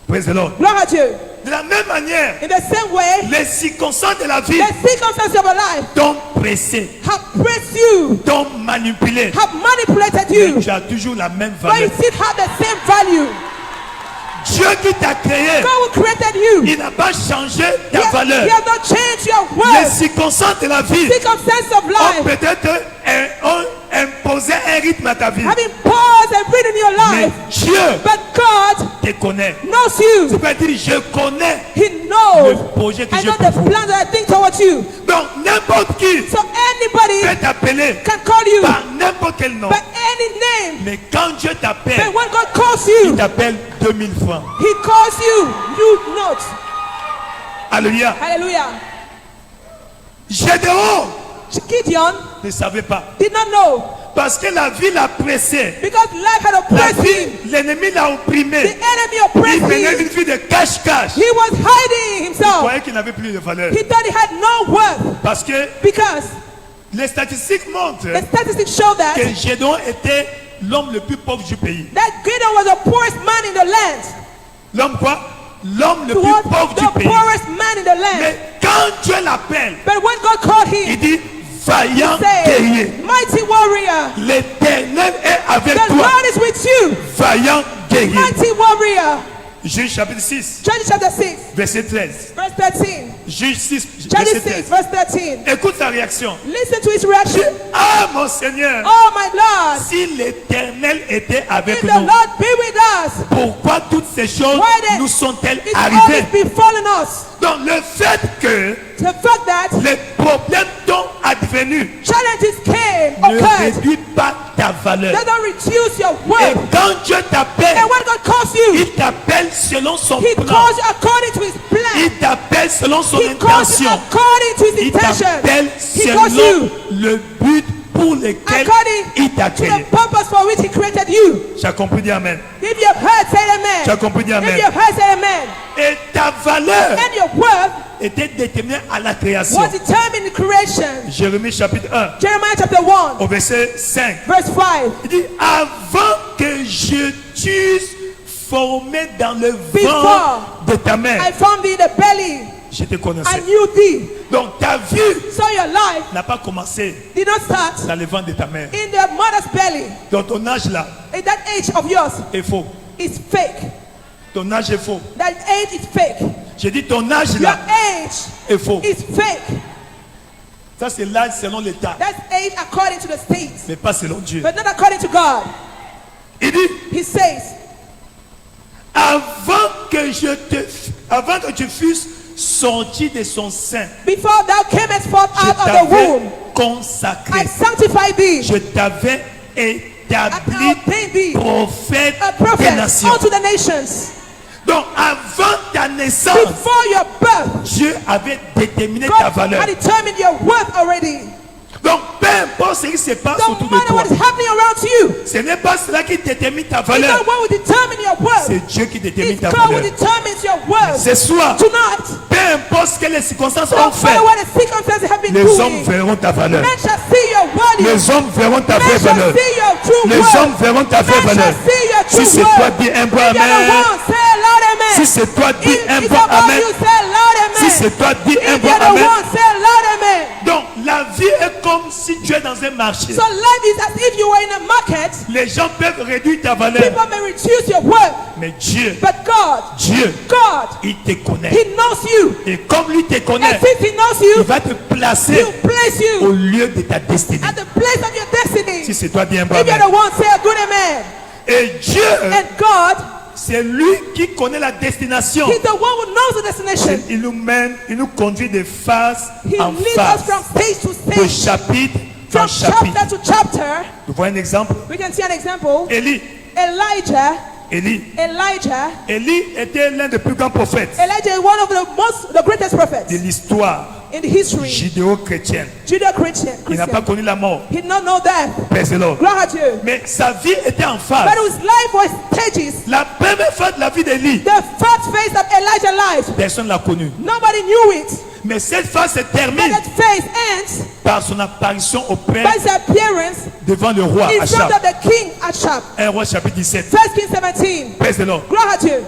Praise the Lord. Gloire à Dieu. De la même manière, In the same way, les circonstances de la vie the circumstances of your life t'ont pressé, have pressed you, t'ont manipulé, have manipulated mais you, tu as toujours la même but you valeur. still have the same value. Dieu qui t'a créé, God who created you, il n'a pas changé ta He valeur. has not changed your Les worth. circonstances de la vie Circumstances of ont life peut-être imposé un rythme à ta vie, have imposed and written in your mais life, Dieu but God te connaît. knows Tu you. peux dire, je connais He le knows. projet que I j'ai know pour the vous. plans that I think towards you. Donc, n'importe qui So anybody peut t'appeler can call you par n'importe quel nom. by any name. Mais quand Dieu But t'appelle, when God calls il you, t'appelle 2000 francs. He calls you not. Alléluia. Hallelujah. Gédéon Gideon ne savait pas. did not know Parce que la vie l'a pressé. because life had La oppressed vie, him. l'ennemi l'a The opprimé. enemy Il oppressed menait him. une vie de cache-cache. He was hiding Il himself. croyait qu'il n'avait plus de valeur. He thought he had no worth Parce que because les statistiques montrent the statistics show that que Gédéon était l'homme le plus pauvre du pays. Gideon was the poorest man in the land. L'homme quoi? L'homme le He plus was pauvre du the pays. poorest man in the land. Mais quand Dieu l'appelle, But when God called il him, dit vaillant say, guerrier. mighty warrior, L'Éternel est avec the toi. Lord is with you. Vaillant guerrier. Mighty warrior. Juge chapitre 6, Judges chapter 6, verset 13. verse 13. Juge 6, Judges verset 6, 13. verse 13. Écoute sa réaction. Listen to his reaction. Ah mon Seigneur, Oh my Lord, si l'Éternel était avec if the nous, Lord be with us, pourquoi toutes ces choses why then nous sont-elles it's always arrivées? befallen us. Donc le fait que The fact that les problèmes t'ont advenu challenges came, ne occurred, réduit pas ta valeur. doesn't reduce your Et worth. quand Dieu t'appelle, And when God calls you, il t'appelle selon son He plan. calls you according to His plan. Il t'appelle selon son He calls you intention. according to His Il intention. t'appelle He calls selon you le but pour lequel according il t'a to the créé. purpose for which He created you. Tu as compris, dis Amen. If you have heard, say Tu as amen. compris, dis If Amen. you have heard, say amen. Et ta valeur And your worth était déterminée à la création. was determined in creation. Jérémie chapitre 1, Jeremiah chapter 1, au verset 5. verse 5. Il dit, avant que je t'eusse formé dans le Before ventre de ta mère, I formed thee in the belly. Je te connaissais. I knew thee. Donc ta vie So your life n'a pas commencé did not start dans le ventre de ta mère. in the mother's belly. Donc ton âge là In that age of yours est faux. is fake. Ton âge est faux. That age is fake. J'ai dit ton âge Your là age est faux. is fake. Ça c'est l'âge selon l'État, That's age according to the states, mais pas selon Dieu. but not according to God. Il dit He says, avant que tu fusses sorti de son sein, before thou camest forth je out of the t'avais womb, consacré. I sanctified thee, Je t'avais établi I ordained thee prophète a des prophet nations. unto the nations. Donc avant ta naissance, Before your birth, Dieu avait déterminé ta God valeur. had determined your worth already. Donc peu importe ce qui se passe No autour de matter toi, what is happening around you, ce n'est pas cela qui détermine ta it's valeur, not what will determine your worth. c'est Dieu qui détermine It's ta God who valeur. determines your worth. Ce soir, Tonight, peu importe ce que les circonstances no ont fait, matter what the circumstances have been les hommes doing, verront ta valeur. men shall see your value. Les hommes verront ta vraie Men shall valeur. see your true Les worth. hommes verront ta vraie Men valeur. shall see your Si true c'est toi, worth. dis un bon If you're the amen. one, say loud amen. Si c'est toi, dis If un it's bon about amen. you, say loud amen. Si c'est toi, dis un If bon you're the amen. one, say loud amen. Donc la vie est comme si tu es dans un marché. So life is as if you were in a market. Les gens peuvent réduire ta valeur, People may reduce your worth, mais Dieu, but God, il te connaît. He knows you. Et comme lui te connaît, And since He knows il you, va te placer He'll place au you lieu de ta destinée. at the place of your destiny. Si c'est toi, dis un bon If you're amen. the one, say a good amen. Et Dieu, And God, c'est lui qui connaît la destination. He's the one who knows the destination. Il nous mène, il nous conduit de phase He en leads us phase, from stage to de stage, chapitre en from chapitre. chapter to chapter. Nous voyons un exemple. We can see an example. Élie Elijah était l'un des plus grands prophètes is one of the greatest prophets de l'histoire in the history, judéo-chrétienne. Judeo-Christian. Il n'a pas connu la mort. He did not know death. Praise the Lord. Gloire à Dieu. Mais sa vie était en phase. But his life was stages. La première phase de la vie d'Élie, The first phase of Elijah's life, personne ne l'a connu. nobody knew it. Mais cette phase se But termine that phase ends par son apparition auprès by his appearance devant le roi in front Achab. of the king Achab. 1 Roi chapitre 17. 1 Kings 17. Praise the Lord. Gloire à Dieu.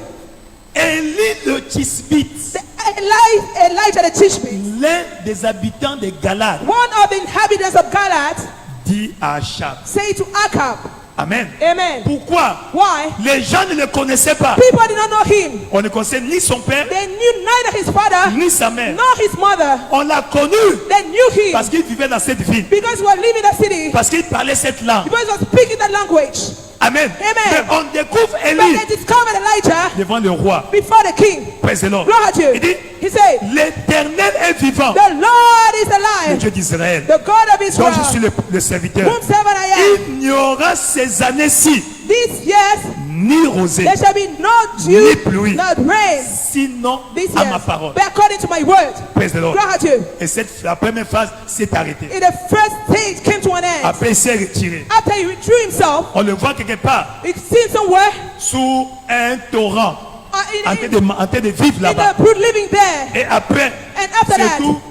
Élie le Tisbite, Elijah the Tishbite, l'un des habitants de Galade, one of the inhabitants of Galaad, dit à Achab. say to Achab, Amen. Amen. Pourquoi? Why? Les gens ne le connaissaient pas. People did not know him. On ne connaissait ni son père, They knew neither his father ni sa mère. nor his mother. On l'a connu They knew him parce qu'il vivait dans cette ville, because he was living in the city, parce qu'il parlait cette langue. because he was speaking that language. Amen. Amen. Mais on découvre But Élie they discovered Elijah devant le roi. before the king. Praise the Lord. Gloire à Dieu. Il dit, He said, l'Éternel est vivant, the Lord is le alive, Dieu d'Israël, the God of dont je suis Israel, le serviteur. whom servant I am. Il n'y aura ces années-ci These years ni rosée, there shall be no ni dew, pluie, not rain. sinon This à years, ma parole. but according to my word. Praise the Lord. Gloire à Dieu. Et la première phase s'est arrêtée. In the first stage came to an end. Après, il s'est retiré. After he withdrew himself, On le voit quelque part it seemed somewhere sous un torrent, in en train de vivre là-bas. the brood living there. Et après, And after that, surtout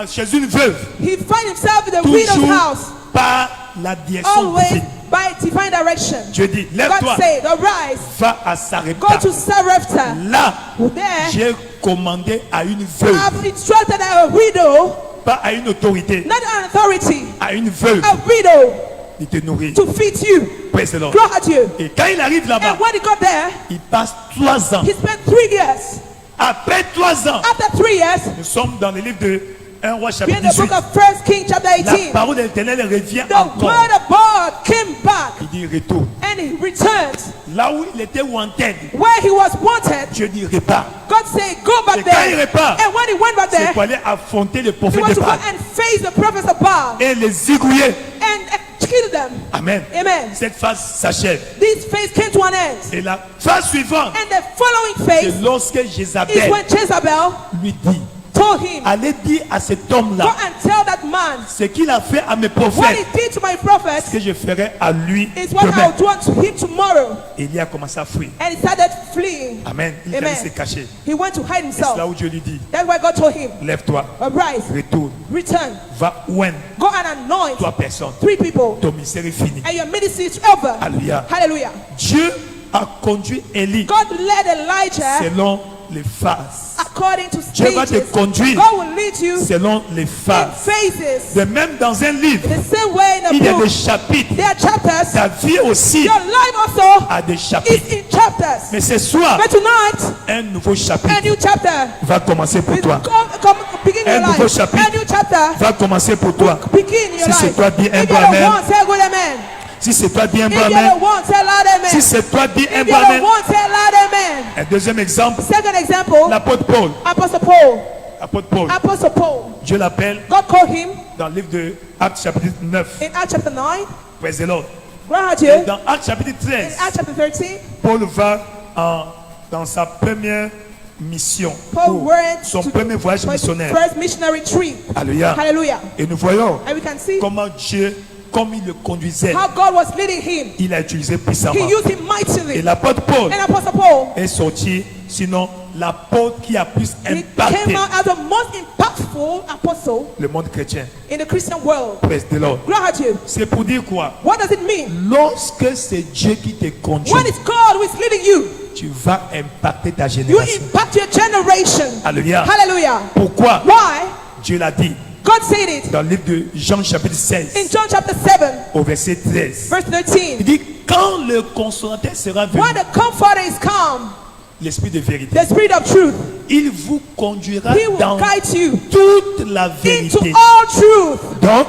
chez une veuve, he found himself in the widow's toujours house, par la direction always divine. by divine direction. Dieu dit, God lève-toi, said, arise, va à go Sarepta. to Sarepta. Là, There, j'ai commandé à une veuve, I've instructed a widow, pas à une autorité, not an authority, à une veuve a widow de te nourrir. to feed you. Praise the Lord. Gloire à Dieu. Et quand il arrive là-bas, And when he got there, il passe 3 ans. he spent 3 years. Après 3 ans, After 3 years, nous sommes dans le livre de 1 Roi in chapitre the 18. book of 1 Kings chapter La 18, parole de l'Éternel revient the encore. word of God came back Il dit retour. and he returned. Là où il était wanted, Where he was wanted, Dieu dit repars. God said, go Et back quand il there. repart, And when he went back c'est there, pour aller affronter les he prophètes was de to go Baal and face the prophets of Baal et les zigouiller. and kill them. Amen. Amen. Cette phase s'achève. This phase came to an end. Et la phase suivante, And the following phase c'est lorsque is Jézabel when Jezebel lui dit, told him, allez dire à cet go homme-là and tell that man, ce qu'il a fait à mes what he prophètes, did to my prophets que je ferai à lui is what demain. I'll do unto him tomorrow. Élie a commencé à fuir. And he started fleeing. Amen. Il Amen. allait se cacher. He went to hide C'est là himself. où Dieu lui dit, That's why God told him, lève-toi, arise, retourne, return, va ouen, go and anoint toi personne. 3 people, Ton ministère est fini. and your ministry is over. Alléluia. Hallelujah. Dieu a conduit Élie God led Elijah selon les phases. according to Dieu va te stages. conduire God will lead you selon les in phases. phases. De même dans un livre, The same way in a il y a book, des chapitres. there are chapters. Ta vie aussi Your life also a des is chapitres. in chapters. Mais ce soir, But tonight, un nouveau a chapitre new chapter va commencer pour will toi. begin your Un nouveau life. chapitre A new chapter va commencer pour toi. begin your Si c'est life. toi, dis un If bon you're the amen. one, say a good amen. Si c'est toi, dis un If bon you're amen. the one, say a loud amen. Si c'est toi, dis un If bon you're the amen. one, say a loud amen. Un deuxième exemple, Second example, l'apôtre Paul. Apostle Paul. Apôtre Paul, Apostle Paul. Dieu l'appelle God called him dans le livre de Actes chapitre 9. in Acts chapter 9. Praise the Lord. Glory to Et you. dans Actes chapitre In 13, Acts chapter 13, Paul va dans sa première mission, Paul ou went son to premier voyage for his missionnaire. first missionary trip. Alléluia. Hallelujah. Et nous voyons And we can see comment Dieu, comme il le conduisait, how God was leading him. il a utilisé puissamment. He used him Et mightily. l'apôtre Paul And Apostle Paul, est sorti, sinon l'apôtre qui a plus he impacté came out as the most impactful apostle le monde chrétien. in the Christian world. Praise the Lord. Glory to you. C'est pour dire quoi? What does it mean? Lorsque c'est Dieu qui te conduit, When it's God who is leading you, tu vas impacter ta you génération. impact your generation. Alléluia. Hallelujah. Pourquoi? Why? Dieu l'a dit God said it dans le livre de Jean chapitre 16 in John chapter 7, au verset 13. verse 13. Il dit quand le consolateur sera venu, When the Comforter is come, l'esprit de vérité, the Spirit of truth, il vous conduira He will dans guide you toute la into vérité. all truth. Donc,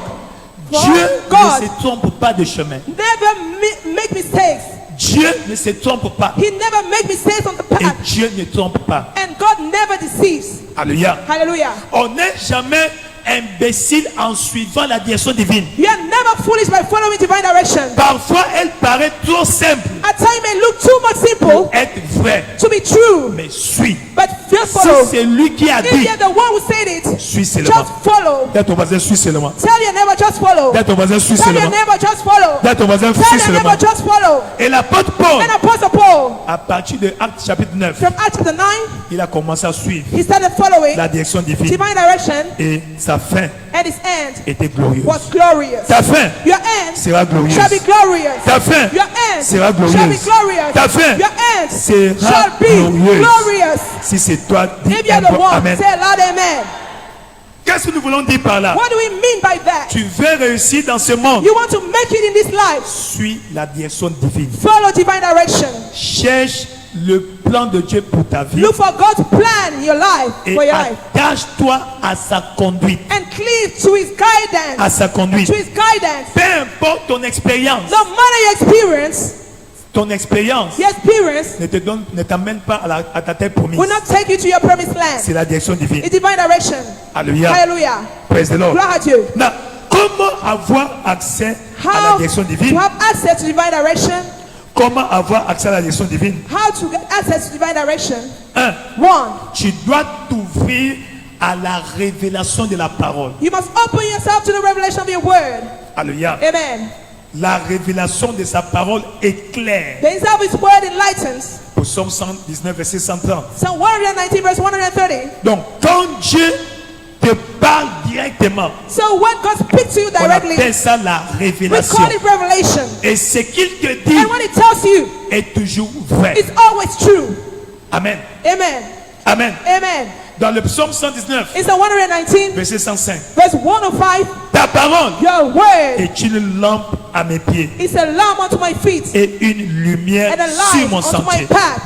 For Dieu God ne se trompe pas de chemin. never make mistakes. Dieu ne se trompe pas. He never make mistakes on the Et path. Dieu ne trompe pas. And God never deceives. Alléluia. Hallelujah. On n'est jamais imbécile en suivant la direction divine. You are never foolish by following divine direction. Parfois, elle paraît trop simple At times it may look too much simple pour être vrai. to be true, Mais suis. but just Si follow. c'est lui qui a If dit, you're the one who said it, suis seulement. just follow. Dis à ton voisin, suis seulement. Tell your neighbor, just follow. Dis à ton voisin, suis Tell your seulement. neighbor, just follow. Dis à ton voisin, Tell suis your seulement. neighbor, just follow. Et l'apôtre Paul, And Apostle Paul, à partir de Actes chapitre 9, from Acts chapter 9, il a commencé à suivre he started following la direction divine. divine direction, Et sa fin and his end était glorieuse. was glorious. Ta fin Your end sera glorieuse. shall be glorious. Ta fin Your end sera shall be glorieuse. glorious. Ta fin Your end sera shall be glorieuse. glorious. Si c'est toi, dis If you're un the bon one, amen. say a loud amen. Qu'est-ce que nous voulons dire par là? What do we mean by that? Tu veux réussir dans ce monde. You want to make it in this life. Suis la direction divine. Follow divine direction. Cherche le plan de Dieu pour ta vie. Look for God's plan in your life, Et for your life. attache-toi à sa conduite. And cleave to his guidance. À sa conduite. To his guidance. Peu importe ton expérience. No matter your experience, Ton expérience your experience ne t'amène pas à ta terre promise. will not take you to your promised land. C'est la direction divine. It's divine direction. Alléluia. Hallelujah. Praise the Lord. Glory to you. Now, comment avoir accès à la How direction to divine? have access to divine direction? Comment avoir accès à la direction divine? How to get access to divine direction? 1. One, Tu dois t'ouvrir à la révélation de la parole. you must open yourself to the revelation of your word. Alléluia. Amen. La révélation de sa parole est claire. The inside of his word enlightens. Au Psaume 119, verset 130. Psalm 119, verse 130. Donc, quand Dieu te parle directement, So when God speaks to you on directly, appelle ça la we révélation. call it revelation. Et ce qu'il te dit And when it tells you, est toujours vrai. it's always true. Amen. Amen. Amen. Amen. Dans le psaume 119, It's Psalm 119, verset 105. verse 105. Ta parole Your word est une lampe à mes pieds is a lamp unto my feet et une lumière and a sur light mon unto my sentier. path.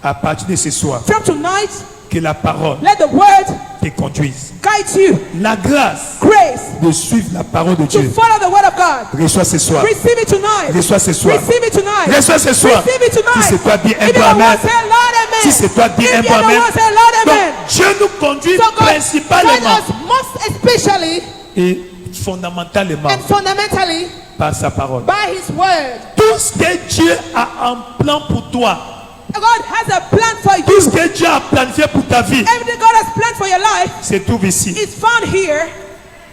À partir de ce soir, From tonight, que la parole let the word te conduise. guide you. La grâce Grace de suivre la parole de to Dieu. follow the word of God. Reçois ce soir. Receive it tonight. Reçois ce soir. Receive it tonight. Reçois ce soir. Receive it tonight. Si c'est toi, dis un If bon you're the amen. one, say loud amen. Si c'est toi, dis If un you're bon the amen. one, say loud Donc, amen. Dieu nous conduit So God guide principalement us most especially et fondamentalement and fundamentally par sa parole. by his word. Tout ce que Dieu a en plan pour toi, God has a plan for tout ce you. que Dieu a planifié pour ta vie, Everything God has planned for your life se trouve ici. is found here.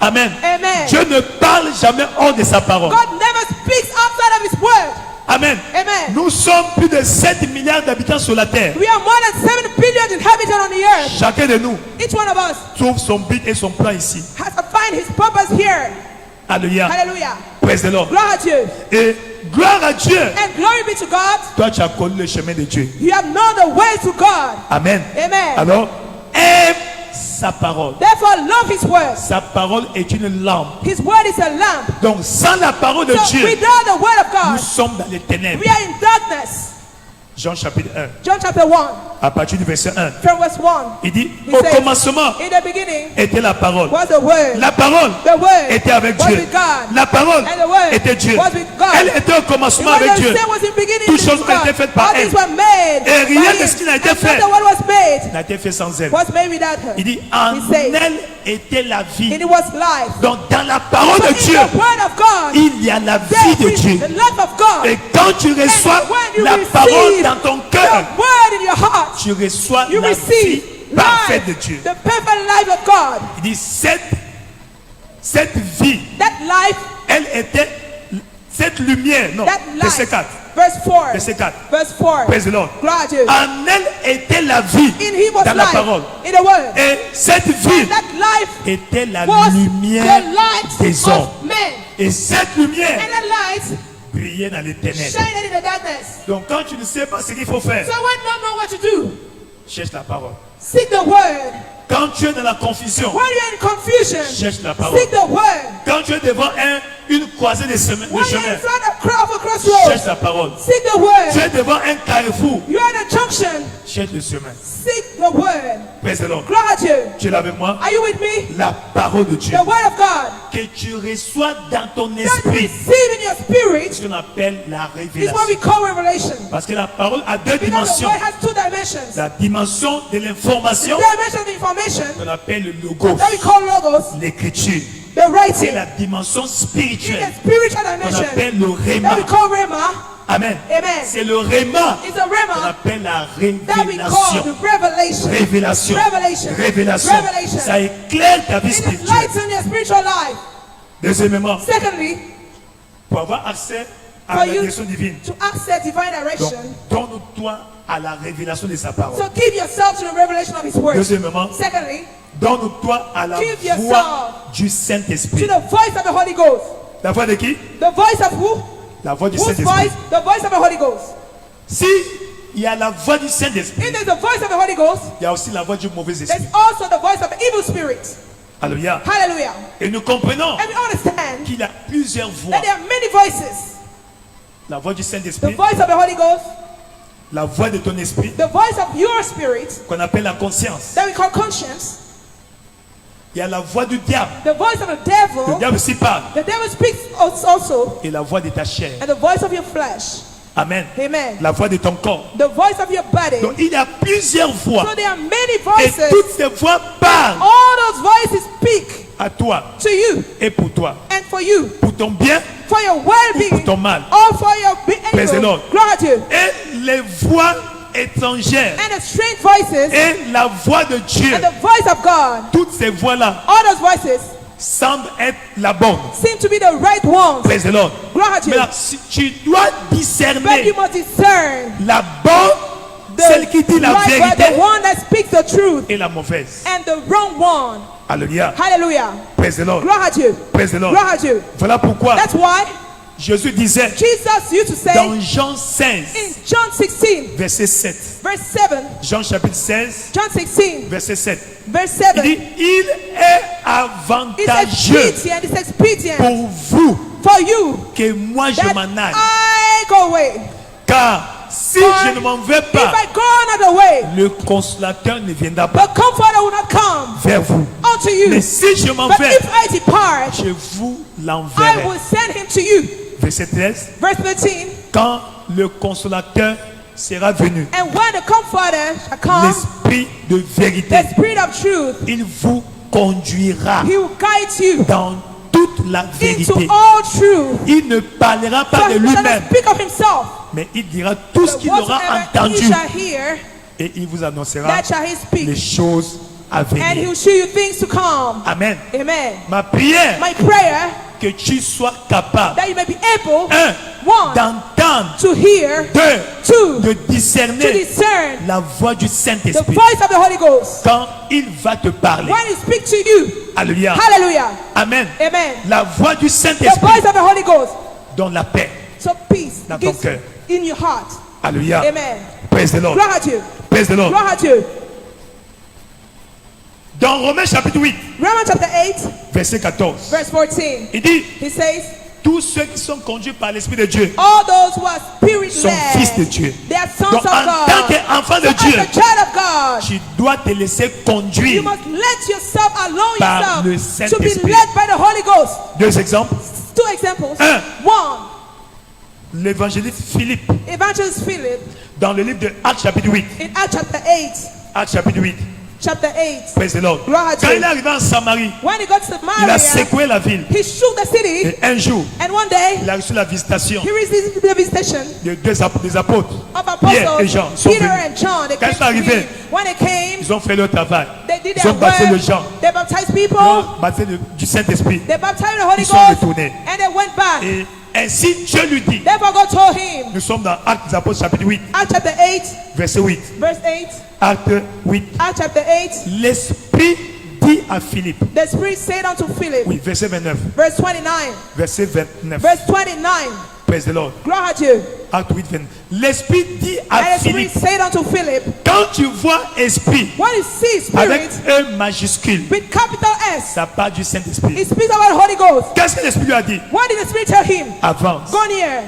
Amen. Amen. Dieu ne parle jamais hors de sa parole. God never speaks outside of his word. Amen. Amen. Nous sommes plus de 7 milliards d'habitants sur la terre. We are more than 7 billion inhabitants on the earth. Chacun de nous Each one of us trouve son but et son plan ici. has to find his purpose here. Alléluia. Hallelujah. Praise the Lord. Glory to you. Et gloire à Dieu. And glory be to God. Toi, tu as connu le chemin de Dieu. You have known the way to God. Amen. Amen. Alors, aime sa parole. Therefore, love His word. Sa parole est une lampe. His word is a lamp. Donc, sans la parole de So Dieu, without the word of nous God, sommes dans les ténèbres. we are in darkness. Jean chapitre 1, John chapter 1, à partir du verset 1, from verse 1. il dit, He au says, commencement in the beginning était la parole. was the word. La parole The word était avec was Dieu. with God. La parole And the word était Dieu. was with God. Elle était au It commencement was avec the Dieu. same was in beginning Toutes with choses ont God. été faites par All elle. things were made Et rien by de Him. ce qui n'a été And fait not the one was made n'a été fait sans elle. was made without her. Il dit, en He says, elle était la vie. and it was life. Donc, dans la parole So de in Dieu, the word of God, il y a la there vie de is Dieu. the life of God. Et quand tu reçois And when you la receive parole dans ton the cœur, word in your heart, tu reçois you la vie receive parfaite de life, Dieu. the perfect life of God. Il dit, cette vie, That life, elle était, cette lumière, non, that verset life. 4, Verse 4. verset 4, Verse 4. praise the Lord. Gloire à Dieu. En elle était la vie In Him was dans la life. parole. In the word. Et cette vie And that life était la was lumière the light des hommes. of men. Et cette lumière And that light brillait dans les ténèbres. shined in the darkness. Donc quand tu ne sais pas ce qu'il faut faire, So when you don't know what to do, cherche la parole. seek the word. Quand tu es dans la confusion, When you're in confusion, cherche la parole. seek the word. Quand tu es devant une croisée de chemin, When you're in front of a cherche crossroads, la parole. seek the Tu word. es devant un carrefour, You're at a junction, cherche le chemin. seek the word. Praise the Lord. Gloire à Dieu. Tu es là avec moi? Are you with me? La parole de Dieu The word of God que tu reçois dans ton that esprit, receive in your spirit ce qu'on appelle la is what we révélation. call revelation. Parce que la parole a deux Because the dimensions. word has two dimensions. La dimension de The l'information, dimension of information qu'on appelle le logos, that we call logos, l'écriture. the Et writing. la dimension In spirituelle, the spiritual qu'on dimension appelle le that réma. we call rema, Amen. Amen. C'est le réma is a qu'on rema appelle la that we call révélation. the revelation. Révélation. Revelation. Révélation. Revelation. Ça éclaire ta vie It spirituelle. enlightens your spiritual life. Deuxièmement, Secondly, pour avoir accès à for la you direction divine, to access divine donc direction, donne-toi à la révélation de sa parole. so give yourself to the revelation of His word. Deuxièmement, Secondly, donne-toi à la Give yourself voix du to Saint-Esprit. the voice of the Holy Ghost. La voix de qui? The voice of who? La voix du Whose Saint-Esprit. voice? The voice of the Holy Ghost. Si il y a la voix du Saint-Esprit, If there's the voice of the Holy Ghost, il y a aussi la voix du mauvais there's esprit. also the voice of the evil spirit. Alléluia. Hallelujah. Et nous comprenons And we understand qu'il y a plusieurs voix. that there are many voices. La voix du The Saint-Esprit, voice of the Holy Ghost, la voix de ton esprit, the voice of your spirit qu'on appelle la conscience. that we call conscience, Il y a la voix du diable. the voice of the Le devil. diable aussi parle. The devil speaks also, Et la voix de ta chair. and the voice of your flesh. Amen. Amen. La voix de ton corps. The voice of your body. Donc il y a plusieurs voix. So there are many Et voices. toutes ces voix parlent All those voices speak à toi to you et pour toi. and for you, Pour ton bien, for your pour well-being, ton mal. or for your Praise the evil. Lord. Glory to you. Et les voix étrangères And the strange voices et la voix de Dieu. and the voice of God. Toutes ces voix-là All those voices semblent être la bonne. seem to be the right ones. Praise the Lord. Glory to Mais you. là, si tu dois But discerner you must discern la bonne, celle qui dit la right word, vérité, the one that speaks the truth, et la mauvaise. and the wrong one. Alléluia. Hallelujah. Praise the Lord. Glory to you. Praise the Lord. Glory to you. Voilà pourquoi That's why Jésus disait Jesus used to say dans Jean 16, in John 16, verset 7. verse 7, Jean chapitre 16, John 16, verset 7. verse Il 7, dit, il est it's avantageux expedient, it's expedient pour vous for you que moi je that m'en aille. I go away. Car si For je ne m'en vais If pas, I go another way, le consolateur ne viendra pas the comforter will not come vers vous. unto you. Mais si je m'en But vais, if I depart, je vous I l'enverrai. will send him to you. Verset 13. Verse 13, Quand le consolateur sera venu, and when the comforter shall come, l'esprit de vérité, the spirit of truth, il vous conduira he will guide you dans toute la into vérité. all truth. Il ne parlera So pas de he shall lui-même, not speak of himself, mais il dira tout ce but qu'il aura whatsoever he entendu shall hear, et il vous annoncera that shall he les speak, choses à and he venir. will show you things to come. Amen. Amen. Ma prière, My prayer, que tu sois capable, that you may be able, un, one, d'entendre, to hear, deux, two, de to discerner discern la voix du the Saint-Esprit voice of the Holy Ghost. quand il va te parler. When he speaks to you, Alléluia. hallelujah, Amen. amen. La voix du The Saint-Esprit voice of the Holy Ghost. donne la paix. So peace Dans ton gives cœur. in your heart. Alléluia. Amen. Praise the Lord. Glory to you. Praise the Lord. Glory to you. Dans Romains chapitre 8, Romans chapter 8, verset 14, verse 14, il dit, he says, tous ceux qui sont conduits par l'Esprit de Dieu all those who are sont fils de spirit-led, Dieu. they are sons Donc, of en God. tant qu'enfant de So Dieu, as a child of God, tu dois te laisser you conduire. must let yourself allow Par le yourself to be Saint-Esprit. led by the Holy Ghost. 2 exemples. 2 examples. Un. One, L'évangéliste Philippe, Evangelist Philip dans le livre de Actes chapitre 8. in Acts chapter 8. Actes chapitre 8. Chapter 8. Praise the Lord. Gloire à Quand Dieu. il est arrivé en Samarie, When he got to il a Samaria, secoué la ville. he shook the city, Et un jour, and one day il a reçu la visitation he received the visitation de des apôtres. of Pierre et apostles, Jean sont Peter venus. and John. They Quand came ils sont to arrivés, him. When they came, ils ont fait leur travail. they did Ils their ont baptisé les work. gens. They baptized Ils people. ont baptisé du Saint-Esprit. They baptized the Holy Ils sont Ghost, retournés. and they went back. Et ainsi, Dieu lui dit, Therefore, God told him, nous sommes dans Actes des apôtres chapitre 8, Acts chapter 8, verset 8. verse 8, Acte 8. Acts chapter 8, L'Esprit dit à Philippe, the Spirit said unto Philip, oui, verset 29, verse 29, verset 29, verse 29, praise the Lord. gloire à Dieu. Acte 8, 29. L'Esprit dit And à the Spirit Philippe, said unto Philip, quand tu vois Esprit when you see avec Spirit un majuscule, with capital S, ça part du Saint-Esprit. it speaks about the Holy Ghost. Qu'est-ce que l'Esprit lui a dit? What did the Spirit tell him? Avance, Go near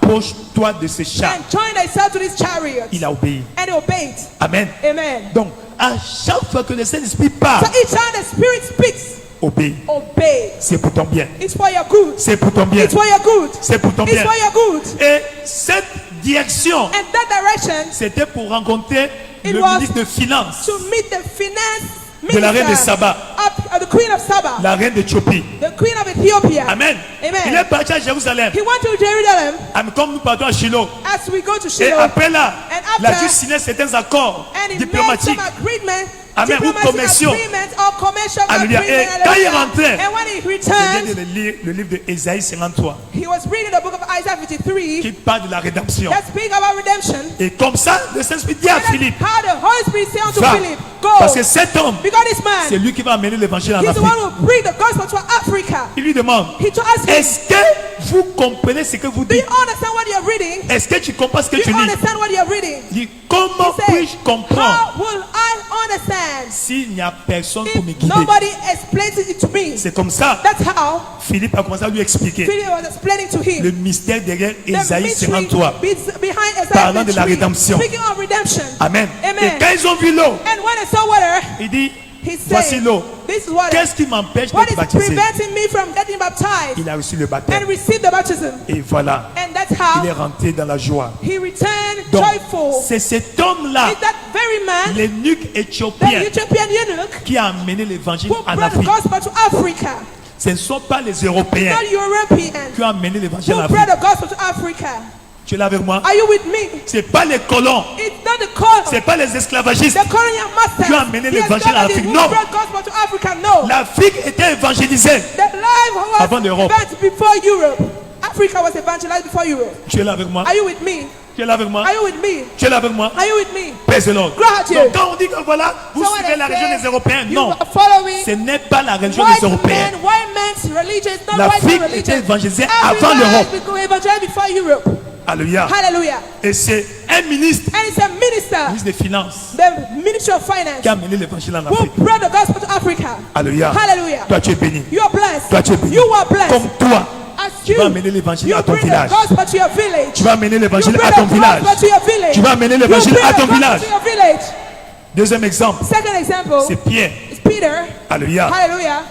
approche-toi de ce char. and join thyself to this chariot. Il a obéi. And he obeyed. Amen. Amen. Donc, à chaque fois que le Saint-Esprit So parle, each time the Spirit speaks, obéis. obey. C'est pour ton bien. It's for your good. C'est pour ton bien. It's for your good. C'est pour ton It's bien. for your good. Et cette direction, And that direction c'était pour rencontrer It le was ministre de Finances to meet the finance de la reine de minister Saba, of the Queen of Saba, la reine d'Éthiopie. the Queen of Ethiopia. Amen. Amen. Il est parti à Jérusalem. He went to Jerusalem Comme nous partons à Shiloh. as we go to Et Shiloh. après là, And il a after- dû signer certains accords And he made diplomatiques. some agreement, Amen. Ou diplomatic commerciaux. agreement or commercial Alléluia. agreement. Et quand il hallelujah. rentrait, And when he Je viens returned, de lire le livre de Ésaïe 53 he was reading the book of Isaiah 53 qui parle de la rédemption. that speak about redemption. Et comme ça, le Saint-Esprit dit à And that's Philippe, how the Holy Spirit said unto va. Philip, go. Parce que cet homme, Because this c'est man, lui qui va amener l'évangile en he's the one Afrique. who bring the gospel to Africa. Il lui demande, He to ask him, est-ce que vous comprenez ce que vous do you dites? understand what you're reading? Est-ce que tu comprends ce que Do tu you lis? understand what you're reading? Il dit, comment He said, puis-je comprendre how will I understand s'il n'y a personne pour me if guider? nobody explains it to me? C'est comme ça, That's how Philippe a commencé à lui expliquer Philip was explaining to him le mystère derrière the Ésaïe mystery 53. behind Isaiah Parlant de la 53, rédemption. speaking of redemption. Amen. Amen. Et quand ils ont vu l'eau, And when I saw water, il dit, he voici said, l'eau. this is water. Qu'est-ce qui m'empêche What d'être is baptisé? preventing me from getting baptized? Il a reçu le And baptême. receive the baptism. Et voilà, And that's il est how rentré dans la joie. he returned Donc, joyful. c'est cet homme-là, It's that very man, l'eunuque the éthiopien, Ethiopian eunuch, qui a amené l'évangile who en brought the Afrique. gospel to Africa. Ce ne sont pas les Européens Not Europeans qui ont amené l'évangile en who brought Afrique. the gospel to Africa. Tu es là avec moi? Are you with me? Ce n'est pas les colons, It's not the call. ce n'est pas les esclavagistes. The colonial masters. Qui ont amené The l'évangile en Afrique. who Non. brought gospel to Africa. No. L'Afrique était évangélisée. The life was Avant l'Europe. evangelized before Europe. Africa was evangelized before Europe. Tu es là avec moi? Are you with me? Tu es là avec moi? Are you with me? Tu es là avec moi? Are you with me? Praise the Lord. Gloire à Dieu. Donc quand on dit que voilà, vous So when suivez I la religion say des Européens, you non. are following Ce n'est pas la religion white des Européens. men, white man's religion. It's not white L'Afrique man's était religion. évangélisée avant Everyone l'Europe. has been evangelized before Europe. Alléluia. Hallelujah. Et c'est un ministre, And it's a minister, ministre des Finances, the Ministry of qui a Finance, amené l'évangile en who Afrique. brought the gospel to Africa. Alléluia. Hallelujah. Toi tu es béni. You are blessed. Toi tu es béni. You are blessed. Comme toi, As tu you, vas amener l'évangile you à ton bring the village. gospel to your village. Tu vas amener You l'évangile bring à the ton village. gospel to your village. Tu vas amener You l'évangile bring à the ton gospel village. to your village. Deuxième exemple, Second example c'est Pierre. is Peter. Alléluia. Hallelujah.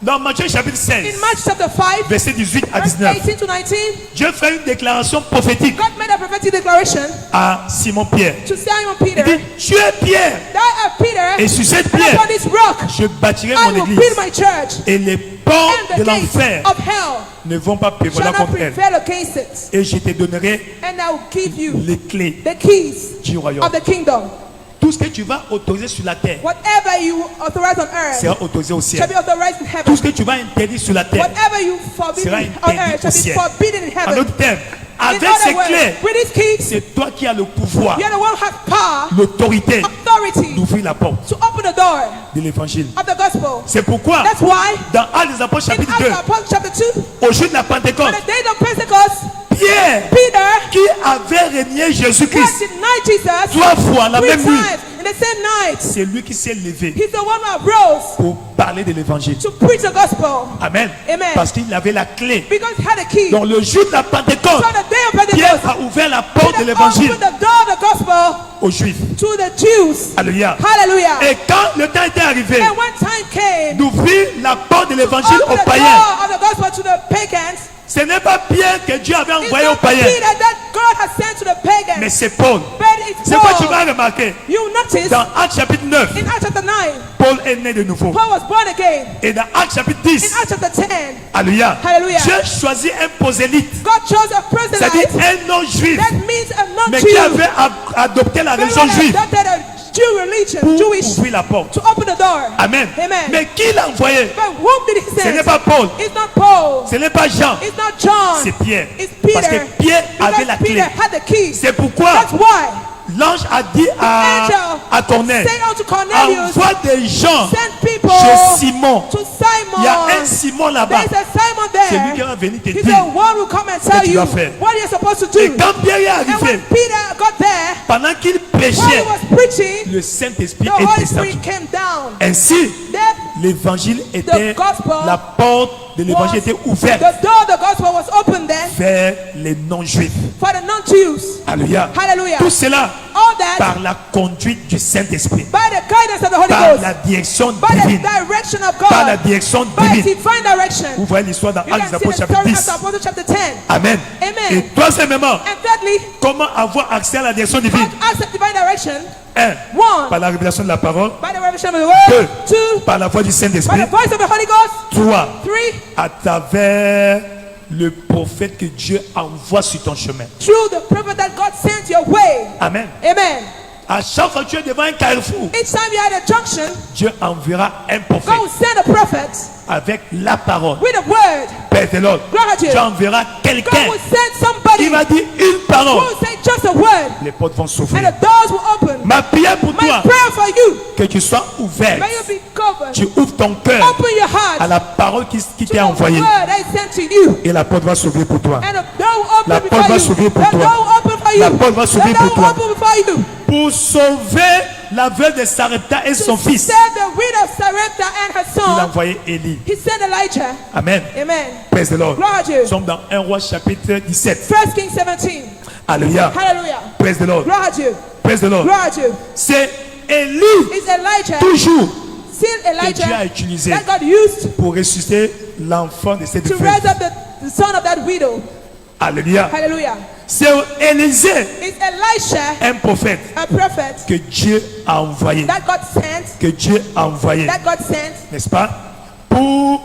Dans Matthieu chapitre 16, In Mark chapter 5, verset 18 à verse 19, 18 to 19, Dieu fait une déclaration prophétique God made a prophetic declaration à Simon Pierre. to Simon Il Peter. dit, tu es Pierre, Thou art Peter, et sur cette and pierre, upon this rock je bâtirai I mon will église, build my church, et les portes and de the gates l'enfer of hell ne vont pas shall prévaloir not contre elle. prevail against it. Et je te donnerai And I will give you les clés the keys du royaume. of the kingdom. Tout ce que tu vas autoriser sur la terre Whatever you authorize on earth sera autorisé au shall ciel. be authorized in Tout heaven. ce que tu vas interdire sur la terre Whatever you forbid sera on interdit earth au shall be ciel. forbidden in En heaven. d'autres termes, In avec other ces words, clés, with these keys, c'est toi qui as le pouvoir, you're the one who has power, l'autorité authority d'ouvrir la porte to open the door de l'évangile. of the gospel. C'est pourquoi, That's why dans Actes des Apôtres in chapitre Acts 2, of Apostles chapter 2, au jour de la on Pentecôte, the day of Pentecost, Pierre, Peter qui avait régné had Jésus-Christ denied Jesus 3 fois la 3 même nuit, times In the same night, c'est lui qui s'est levé he's the one who rose pour parler de l'évangile. to preach the gospel. Amen. Amen. Parce qu'il avait la clé. Because he had a key. Donc le jour de la Pentecôte, So the day of Pierre Pentecost, a ouvert la porte de he l'évangile opened the door of the gospel aux Juifs. to the Jews. Alléluia. Hallelujah. Et quand le temps était arrivé And when time came, d'ouvrir la porte de l'évangile open aux the païens, door of the gospel to the pagans. ce n'est pas Pierre que Dieu avait It's envoyé aux not païens, Peter that God has sent to the pagans. mais c'est Paul. But it's C'est quoi tu Paul. vas remarquer? You notice Dans Actes chapitre 9, in Acts chapter 9, Paul est né de nouveau. Paul was born again. Et dans Actes chapitre In 10, Acts chapter 10, alléluia, Hallelujah. Dieu choisit un prosélyte, God chose a c'est-à-dire proselyte. un non-juif, That means a mais qui non-Jew. avait adopté la But religion had juive adopted a Jew religion, pour Jewish, ouvrir la porte. to open the door. Amen. Amen. Mais qui l'a envoyé? But whom did he Ce n'est send? pas Paul, It's not Paul. ce n'est pas Jean, It's not John. c'est Pierre. It's Parce que Peter. Pierre avait Because la Peter clé. had the key. C'est pourquoi That's why l'ange a dit angel à Corneille, say unto Cornelius, envoie des gens send people chez Simon. to Simon. Il y a un Simon là-bas. There's a Simon C'est lui qui there. va venir te He's dire. the one who come and tell tu you dois faire. what you're supposed to Et do. quand Pierre est And when arrivé, Peter got there, pendant qu'il while he prêchait, was preaching, le Saint-Esprit the est Holy descendu. Spirit came down. Ainsi, Then l'évangile était, gospel la porte de l'évangile était ouverte the door of the gospel was opened then vers les non-juifs. for the non-Jews. Alléluia. Hallelujah. Tout cela All that par la conduite du Saint-Esprit, by the guidance of the Holy par Ghost, la direction by the divine, direction of par la God, direction by divine. divine direction. Vous voyez l'histoire dans You Actes des can see Apôtres the chapitre story of 10. the Apostle chapter 10. Amen. Amen. Et troisièmement, And thirdly, comment avoir accès à la direction divine? how to access divine direction. 1. One, Par la révélation de la parole. by the revelation of the word. Deux. Two, Par la voix du by Saint-Esprit. the voice of the Holy Ghost. 3. Three, À travers le prophète que Dieu envoie sur ton chemin. through the prophet that God sent your way. Amen. Amen. À chaque fois que tu es devant un carrefour, Each time you're at a junction, Dieu enverra un prophète God will send a prophet avec la parole. with a word. Père de l'ordre. Gloire à Dieu. Dieu enverra quelqu'un God will send somebody qui va dire une who parole. will say just a word, Les portes vont and s'ouvrir. the doors will open. Ma prière pour My toi, prayer for you, que tu sois ouvert. may you be covered. Tu ouvres ton cœur Open your à heart la parole qui to t'est the envoyée. word I sent to you, Et la porte va s'ouvrir pour toi. and the door will La open porte before va you. s'ouvrir pour The toi. door will open for you. La porte va s'ouvrir The pour door will toi. open before you. Pour sauver la veuve de Sarepta et son fils, Send the widow of Sarepta and her il a son. envoyé Élie. He sent Elijah. Amen. Amen. Praise the Lord. Gloire à Dieu. Nous sommes dans 1 Roi chapitre 17. 1 Kings 17. Alléluia. Hallelujah. Praise the Lord. Gloire à Dieu. Praise the Lord. Gloire à Dieu. C'est Élie, It's Elijah, toujours, still que Dieu a Elijah, utilisé that God used pour ressusciter l'enfant de cette to veuve. raise up the son of that widow. Alléluia. Hallelujah. C'est Élisée, It's Elisha, un prophète a prophet que Dieu a envoyé. that God sent, Que Dieu a envoyé. that God sent N'est-ce pas? Pour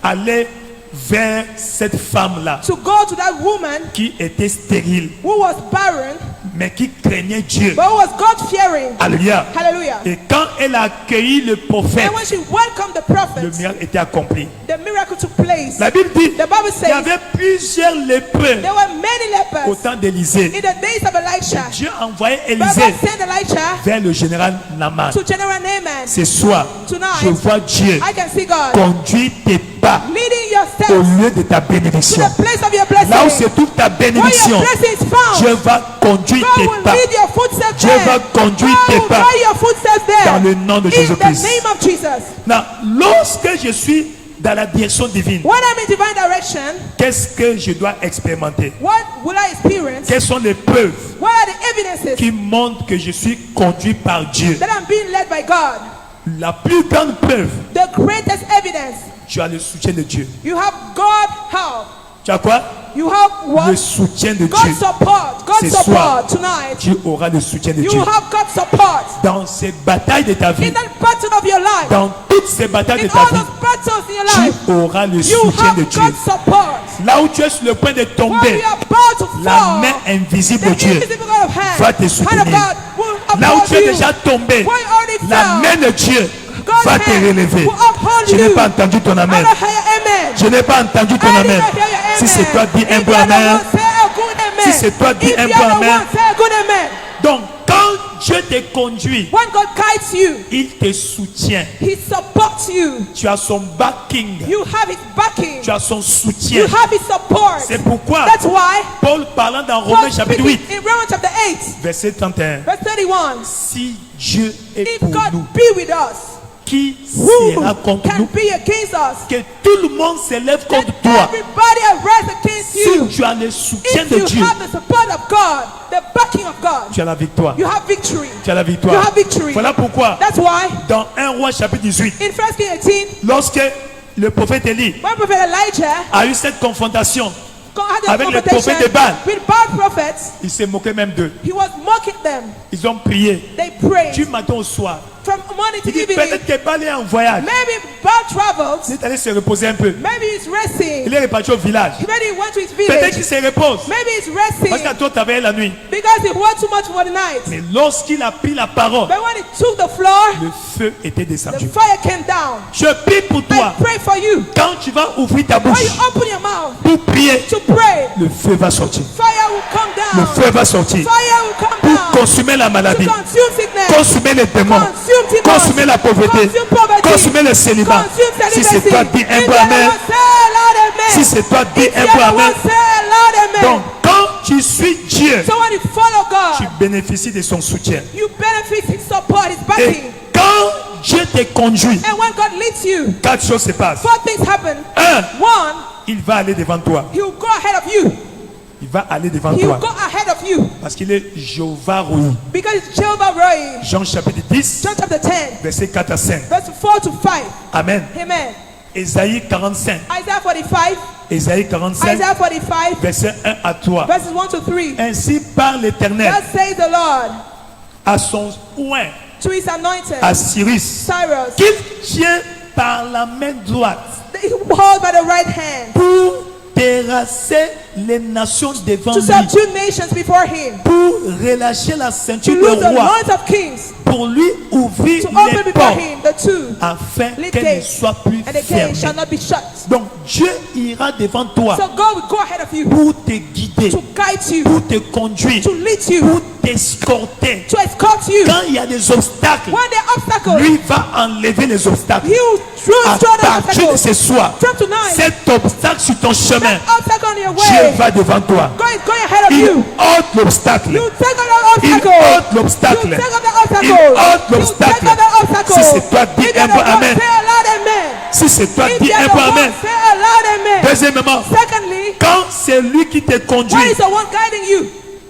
aller vers cette femme-là to go to that woman qui était stérile, who was barren, mais qui craignait Dieu. but who was God-fearing. Alléluia. Hallelujah. Et quand elle a accueilli le prophète, And when she welcomed the le prophet, miracle était accompli. the miracle took place. La Bible dit The Bible qu'il y says avait plusieurs lépreux there were many au lepers temps d'Élisée. in the days of Elisha. Dieu a envoyé But Élisée God sent Elisha vers le général Naaman. to General Naaman. Ce soir, Tonight, je vois Dieu I can see God conduire tes pas leading your au steps lieu de ta to bénédiction. the place of your Là où se blessing. trouve ta Where bénédiction, your blessing is found, Dieu va conduire God tes will pas lead your footsteps Dieu there. va conduire God tes will pas guide your footsteps there. dans le nom de In the Jésus-Christ. name of Jesus. Now, lorsque je suis dans la direction divine, When I'm in divine direction, qu'est-ce que je dois expérimenter? what will I experience? Quelles sont les preuves What are the evidences qui montrent que je suis conduit par Dieu? that I'm being led by God? La plus grande preuve, The greatest evidence, tu as le soutien de Dieu. you have God help. Tu as quoi? You have Le what? soutien de God Dieu. support. God Ce support soir, tonight. tu auras le soutien de You Dieu. have God support. Dans ces batailles de ta vie, In that battle of your life, dans toutes ces batailles in de ta all vie, those battles in your life, tu auras le you soutien de have Dieu. God support. Là où tu es sur le point de While tomber, you are about to la fall, main invisible de the Dieu invisible God of hand, va te hand of soutenir. God will Là où uphold tu es you. déjà tombé, Where you already la fell, main de Dieu God's va te hand relever. will uphold Je n'ai you. pas entendu ton I amen. don't hear your amen. Je n'ai pas entendu ton I amen. didn't hear your Si c'est amen. toi, dis un If peu you are the amen. one, say a good amen. Si c'est toi, dis If un you peu are the amen. one, say a good amen. Donc, quand Dieu te conduit, when God guides you, il te soutient. He supports you. Tu as son backing. You have His backing. Tu as son You soutien. have His support. C'est pourquoi That's why Paul parlant dans Romains Paul chapitre speaking 8, in Romans chapter 8, verset 31. verse 31, Si Dieu est if pour God nous, be with us, qui who sera contre can nous? be against us? Que tout le monde s'élève Let contre toi. everybody arise against Si you. tu as le soutien If de you Dieu, have the support of God, the backing of God, tu as la victoire. you have victory. Tu as la You victoire. have victory. Voilà pourquoi, That's why dans 1 Roi chapitre 18, in 1 Kings 18, lorsque le prophète Élie when Prophet Elijah a eu cette confrontation had a avec les confrontation prophètes de Baal, with Baal prophets, il s'est moqué même d'eux. he was mocking them. Ils ont prié They prayed du matin au soir. from morning to Il dit evening. peut-être que Baal est en voyage. Maybe Baal traveled. Il est allé se reposer un peu. Maybe he's resting. Il est reparti au village. Maybe he went to his Peut-être village. qu'il se repose. Maybe he's Parce resting qu'à toi, travaillé la nuit. because he worked too much for the night. Mais lorsqu'il a pris la parole, But when he took the floor, le feu était the descendu. fire came down. Je prie pour toi. I pray for you. Quand tu vas ouvrir ta When bouche you open your mouth pour prier, to pray, le feu va sortir. fire will come Le down. feu va sortir Fire will come pour down consumer la to maladie, consume sickness, consumer les démons, consume demons, consumer la pauvreté, consume poverty, consumer le célibat. consume Si celibacy. c'est toi, dis un If peu you amen. ever say loud amen. Si c'est toi, dis If un you peu ever amen. say loud amen. Donc, quand tu suis Dieu, So when you follow tu God, bénéficies de son soutien. you benefit His support, His Et backing. quand Dieu te conduit, And when God leads you, 4 choses se passent. 4 things happen. 1. One, Il va aller devant toi. He will go ahead of you. Il va aller devant He will toi. go ahead of you. Parce qu'il est Jéhovah Rohi. Because it's Jehovah Rohi. Jean chapitre 10, John chapter 10, verset 4 à 5. verse 4 to 5. Amen. Amen. Ésaïe 45. Isaiah 45, Ésaïe 45, Isaiah 45, verset 1 à 3. verses 1 to 3. Ainsi parle l'Éternel Thus says the Lord à son oint, to His anointed, à Cyrus, Cyrus, qu'il tient par la main droite that He holds by the right hand pour terrasser les nations devant to lui, subdue nations before Him, pour relâcher la to ceinture loose des the rois, loins of kings, pour lui ouvrir to open les before portes, Him the two, afin lead qu'elles ne gates, soient plus and the gate shall fermées. not be shut. Donc Dieu ira devant toi So God will go ahead of you pour te guider, to guide you, pour te conduire, to lead you, pour t'escorter. to escort you. Quand il y a des obstacles, When there are obstacles, lui va enlever les obstacles. He will À destroy the partir de obstacles. ce soir, From tonight, cet obstacle sur ton chemin, that obstacle on your Dieu way, va devant toi. God is going ahead of Il you. ôte l'obstacle. You take on the Il obstacle. ôte l'obstacle. You take on the obstacle. Il ôte You l'obstacle. take on the obstacle. Si c'est toi, dis If un you're peu the one, amen. say a loud amen. Si c'est toi, If dis you're un the peu one, amen. say a loud amen. Deuxièmement, Secondly, quand c'est lui qui te when conduit, is the one guiding you?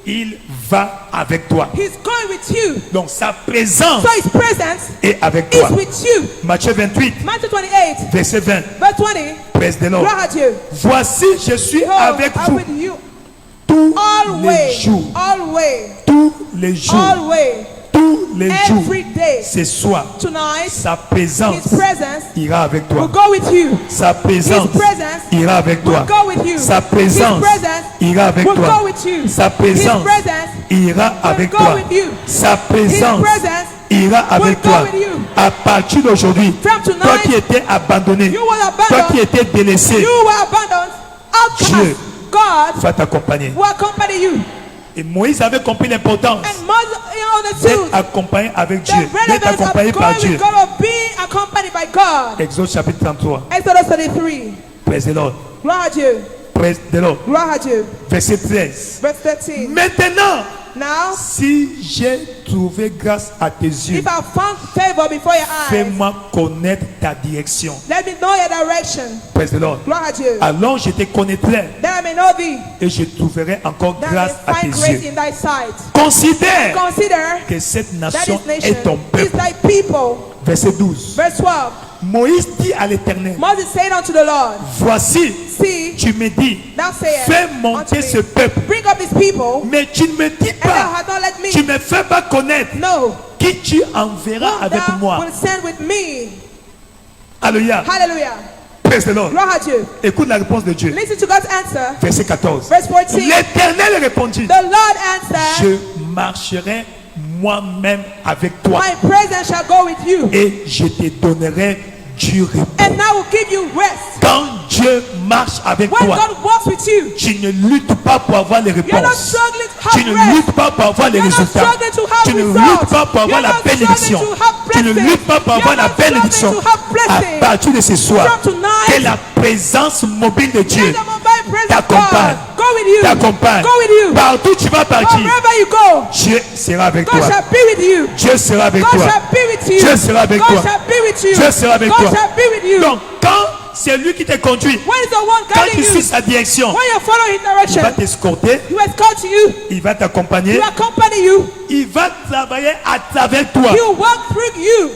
il va avec toi. He's going with you. Donc sa présence So His presence est avec is toi. with you. Matthieu 28, Matthew 28, verset 20. verse 20. Presse de l'ordre. Gloire à Dieu. Voici, je suis Behold, avec I'm vous with you tous always, les jours. always, Tous les jours. always, Tous les jours. every day. Ce soir, Tonight, sa présence His presence ira avec will toi. go with you. Sa présence His presence ira avec will toi. go with you. Sa présence His presence ira avec will toi. go with you. Sa présence His presence ira avec go toi. with you. Sa His présence presence ira avec will go toi. with you. À partir d'aujourd'hui, From toi tonight, qui étais abandonné, you were toi qui abandoned. étais délaissé, You were abandoned. Dieu Outcast. God va t'accompagner. will accompany you. Et Moïse avait compris l'importance And Moses d'être understood accompagné avec the Dieu, d'être relevance accompagné of par going Dieu. with God, of being accompanied by God. Exode chapitre 33, Exodus 33. presse de l'ordre, Gloire à Dieu. presse de l'ordre, Gloire à Dieu. verset 13. Verse 13. Maintenant, Now, si j'ai trouvé grâce à tes yeux, if I found favor before your eyes, fais-moi connaître ta direction. let me know your direction. Presse de l'ordre. Gloire à Dieu. Alors je te connaîtrai That I may know thee. et je trouverai encore That I grâce à may tes find grace yeux. in thy sight. Considère Consider que cette that nation this est nation ton is peuple. thy people. Verset 12. Verse 12. Moïse dit à l'Éternel, Moses said unto the Lord, voici, see, tu me dis, thou sayest fais unto monter me, ce peuple, bring up this people, mais tu ne me dis and thou pas, hast not let me tu ne me fais pas connaître know qui tu enverras whom avec thou moi. wilt send with me. Alléluia. Hallelujah. Praise the Lord. Gloire à Dieu. Écoute la réponse de Dieu. Listen to God's answer. Verset 14. Verse 14. L'Éternel répondit, The Lord answered, je marcherai moi-même avec toi my presence shall go with you, et je te donnerai Dieu répond. And I will give you rest. Quand Dieu marche avec When toi, God walks with you, tu ne luttes pas pour avoir les you're not réponses. struggling to Tu have ne rest. luttes pas pour avoir les You're not résultats. struggling to have Tu ne results. luttes pas pour avoir You're la not bénédiction. struggling to have Tu ne blessing. luttes pas pour avoir You're la not struggling bénédiction. to have À blessing. partir de ce soir, From tonight, que la présence mobile de Dieu let the mobile presence t'accompagne. God go with you. T'accompagne. Go with you. Partout où tu vas partir, Wherever you go, Dieu sera avec God toi. shall be with you. Dieu sera avec God toi. shall be with you. Dieu sera avec God toi. shall be with you. Dieu sera avec God toi. shall be with you. Donc, quand c'est lui qui te conduit, When is the one quand guiding tu suis you? sa direction, When you follow his il va direction, t'escorter, he will escort you. il va t'accompagner, He will accompany you. il va travailler à travers toi. He will walk through you.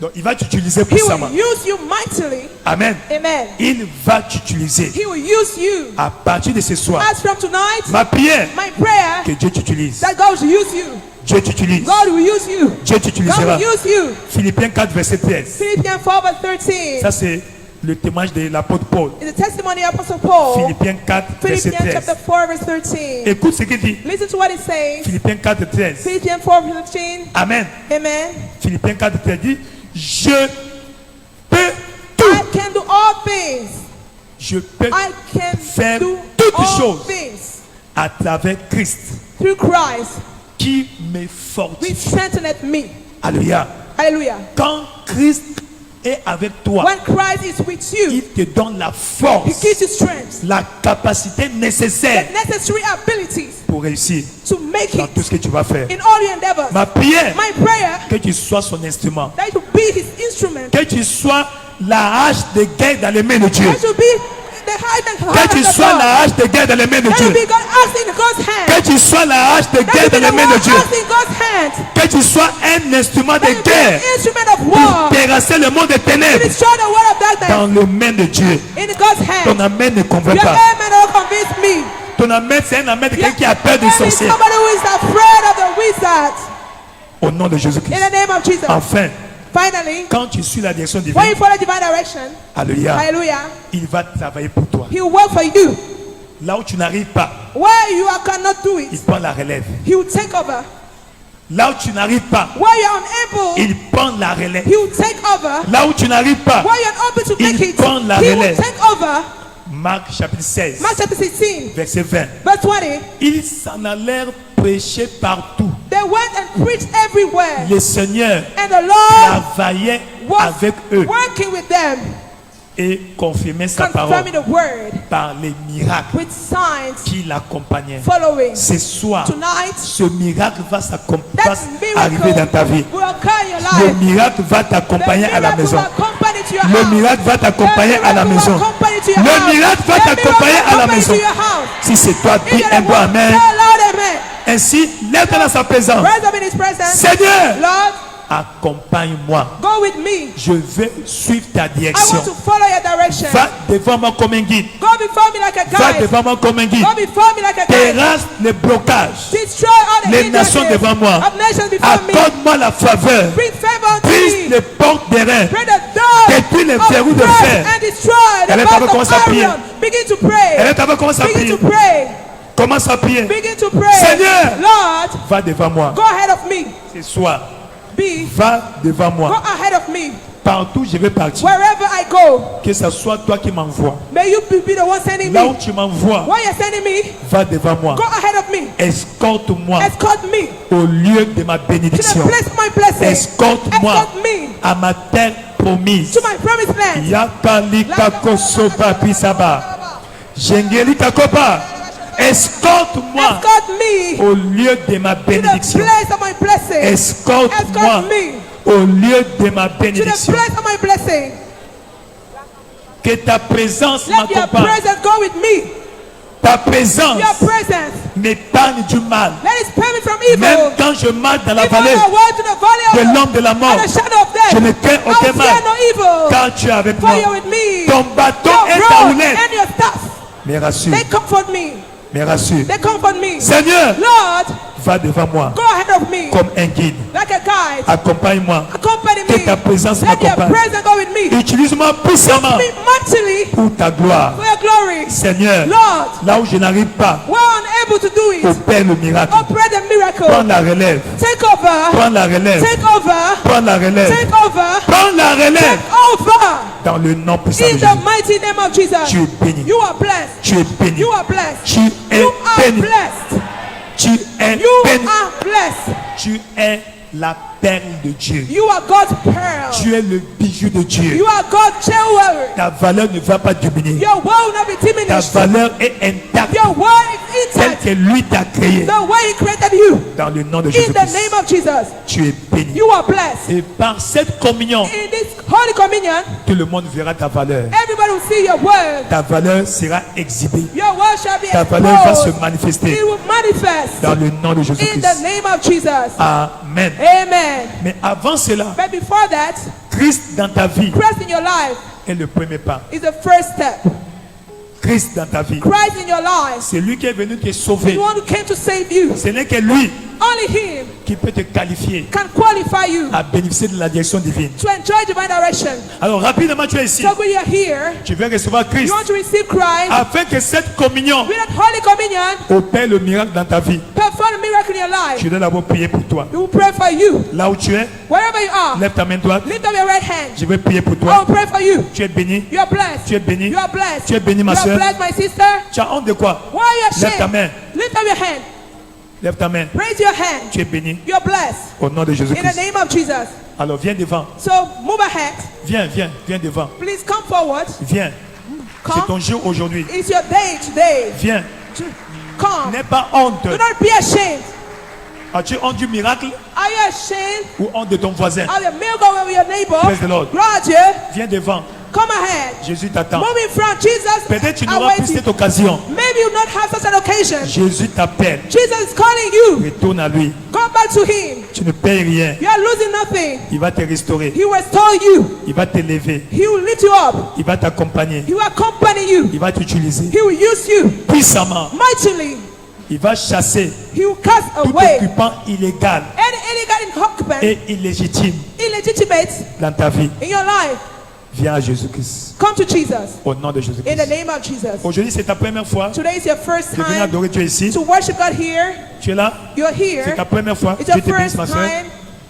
Donc, il va t'utiliser He puissamment. will use you mightily. Amen. Amen. Il va t'utiliser. He will use you. À partir de ce soir, As from tonight, ma prière, my prayer que Dieu t'utilise. that God will use you. Dieu t'utilise. God will use you. Dieu God t'utilisera. will use you. Philippiens 4, verset 13. Philippians 4 verse 13 Ça, c'est le témoignage de l'apôtre Paul. is the testimony of Apostle Paul. Philippiens 4, verset Philippians 13. chapter 4 verse 13. Écoute ce qu'il dit. Listen to what it says. Philippiens 4, 13. Philippians 4 verse 13. Amen. Amen. Philippiens 4, 13 dit, je peux I tout. can do all things. Je peux I can faire do toutes all choses things à travers Christ through Christ qui me which fortifie. strengtheneth me. Alléluia. Hallelujah. Quand Christ est avec toi, When Christ is with you, il te donne la he force, gives you strength, la capacité nécessaire the necessary abilities pour réussir to make dans it tout ce que tu vas faire. in all your endeavors. Ma prière, My prayer que tu sois son instrument, that you be his instrument, que tu sois la hache de guerre dans les mains de Dieu, that you be the high and que tu of sois God, la hache de guerre dans les mains de that you Dieu, be God axe in God's hand, que tu sois la hache de that guerre you be dans les the mains one de Dieu, axe in God's hand, que tu sois un instrument that de you be guerre an instrument of pour war terrasser le monde des to ténèbres destroy the world of darkness dans les mains de Dieu. in God's Ton hand. amen ne convainc Your pas. amen don't convince me. Ton amen, c'est un amen de quelqu'un qui a peur des Amen is sorciers. somebody who is afraid of the wizard. Au nom de In Jésus-Christ. the name of Jesus. Enfin, Finally, quand tu suis la direction when divine, you follow divine direction, alléluia, hallelujah, il va travailler pour toi. he will work for you. Là où tu n'arrives pas, Where you cannot do il it, prend la relève. he will take over. Là où tu n'arrives pas, Where you are unable, il prend la relève. he will take over. Là où tu n'arrives pas, Where you are unable to make il it, prend la he will relève. take over. Marc chapitre 16, Mark chapter 16, verset 20. verse 20. Ils s'en allèrent prêcher partout. They went and preached everywhere, Le Seigneur and the Lord travaillait was avec eux working with them, et confirmait sa parole confirming the word par les miracles with signs qui l'accompagnaient. following. Ce soir, Tonight, ce miracle va that arriver dans ta vie. miracle will occur in your Le life. miracle va The t'accompagner à la miracle maison. will accompany to your Le house. miracle va t'accompagner à la maison. Le miracle va t'accompagner à la maison. Si c'est toi, dis un bon amen. Ainsi, lève-toi dans sa présence. Rise up in his presence. Seigneur, Lord, accompagne-moi. go with me. Je veux suivre ta I direction. want to follow your direction. Va devant moi comme un guide. Go before me like a Va guide. devant moi comme un guide. Go before me like a guide. Terrasse les blocages. Destroy all the Les nations hindrances devant moi. of nations before me. Accorde-moi la faveur. Bring favor to Brise me. les portes des reins. Break the door Détruis les of verrous de brass fer. and destroy Elle the est avec bars commence à of prier. iron. Begin to pray. Elle est avec commence à Begin prier. to pray. Commence à prier. Begin to pray. Seigneur, Lord, va devant moi. go ahead of me. Ce soir, Be. va devant Go moi. ahead of me. Partout je vais partir. Wherever I go, Que ce soit toi qui m'envoies. may you be the one sending Là où me. tu m'envoies, Where you're sending me, va devant moi. go ahead of me. Escorte-moi Escort me au lieu de ma to the bénédiction. place of my blessing. Escorte-moi Escort me à ma terre promise. to my promised land. Yakalika kosoba pisaba. Jengeli kakoba. Escorte-moi Escort me au lieu de ma to the bénédiction. place of my blessing. Escorte-moi Escort me au lieu de ma to the bénédiction. place of my blessing. Que ta présence Let your m'accompagne. presence go with me. Ta présence Your presence. m'épargne du mal. Let it spare me from Même evil. quand je marche dans la Even vallée when I walk to the valley de of l'homme de la mort, the shadow of je death, ne crains I'll aucun fear mal. no evil. Car tu es avec For moi. you're with me. Ton bâton Your et ta rod houlette and your staff, me rassure. they comfort me. Me rassure. They comfort me. Seigneur, Lord, va devant moi go ahead of me comme un guide. like a guide. Accompagne-moi. Accompany Que me. ta présence Let your m'accompagne. presence go with me. Utilise-moi puissamment Me mightily pour ta gloire. for your glory. Seigneur, Lord, là où je n'arrive pas, where able to do it. Opère le miracle. Operate the miracle. Prends la relève. Take over. Prends la relève. Take over. Prends la relève. Take over. Prends la relève. Take over. Dans le nom puissant de In Jésus. the mighty name of Jesus. Tu es béni. You are blessed. Tu es béni. You are blessed. Tu es You are béni. blessed. Tu es You béni. are blessed. Tu es la perle de Dieu. You are God's pearl. Tu es le bijou de Dieu. You are God's jewelry. Ta valeur ne va pas diminuer. Your word will not be Ta diminished. valeur est intacte Your word is telle intact. que lui t'a créé. The way He created you. Dans le nom de In the Jésus-Christ. name of Jesus. Tu es béni. You are blessed. Et par cette communion, In this Holy Communion, tout le monde verra ta valeur. everybody will see your word. Ta valeur sera exhibée. Your word shall be Ta valeur va se exposed. manifester It will manifest. dans le nom de In Jésus-Christ. the name of Jesus. Amen. Amen. Mais avant cela, But before that, Christ dans ta vie Christ in your life est le premier pas. is the first step. Christ dans ta vie, Christ in your life, c'est lui qui est venu te sauver. the one who came to save you. Ce n'est que lui Only Him qui peut te qualifier can qualify you à bénéficier de la direction divine. to enjoy divine direction. Alors rapidement, tu es ici. So when you are here, Tu viens recevoir Christ you want to receive Christ afin que cette communion with that Holy Communion, opère le miracle dans ta vie. perform a miracle in your life. Je dois d'abord prier pour toi. We will pray for you. Là où tu es, Wherever you are, lève ta main droite. lift up your right hand. Je vais prier pour I toi. will pray for you. Tu es béni. You are blessed. Tu es béni. You are blessed. Tu es béni, ma You are soeur. blessed, my sister. Tu as honte de quoi? Why are you Lève ta ashamed? main. Lift up your hand. Lève ta main. Raise your hand. Tu es béni. You are blessed. Au nom de In the Jésus-Christ. name of Jesus. Alors viens devant. So move ahead. Viens devant. Please come forward. Viens. C'est ton Come. jour aujourd'hui. It's your day today. Viens. Come. N'aie pas honte. Do not be ashamed. As-tu honte du miracle Are you ashamed ou honte de ton voisin? of the miracle with your neighbor? Praise the Lord. Roger, Viens devant. come ahead. Jésus t'attend. Move in front. Jesus Peut-être tu are n'auras plus waiting. cette occasion. Maybe you will not have such an occasion. Jésus t'appelle. Jesus is calling you. Retourne à lui. Go back to Him. Tu ne payes rien. You are losing nothing. Il va te restaurer. He will restore you. Il va t'élever. He will lift you up. Il va t'accompagner. He will accompany you. Il va t'utiliser He will use you puissamment. mightily. Il va chasser He will cast tout away occupant illégal any illegal occupant, et illégitime illegitimate dans ta vie. in your life. Viens à Jésus-Christ. Come to Jesus. Au nom de In the Jésus-Christ. name of Jesus. Aujourd'hui, c'est ta première fois Today is your first de venir time adorer Dieu ici. to worship God here. Tu es là? You're C'est here. ta première fois. It's Dieu your te bénisse, first ma soeur. time.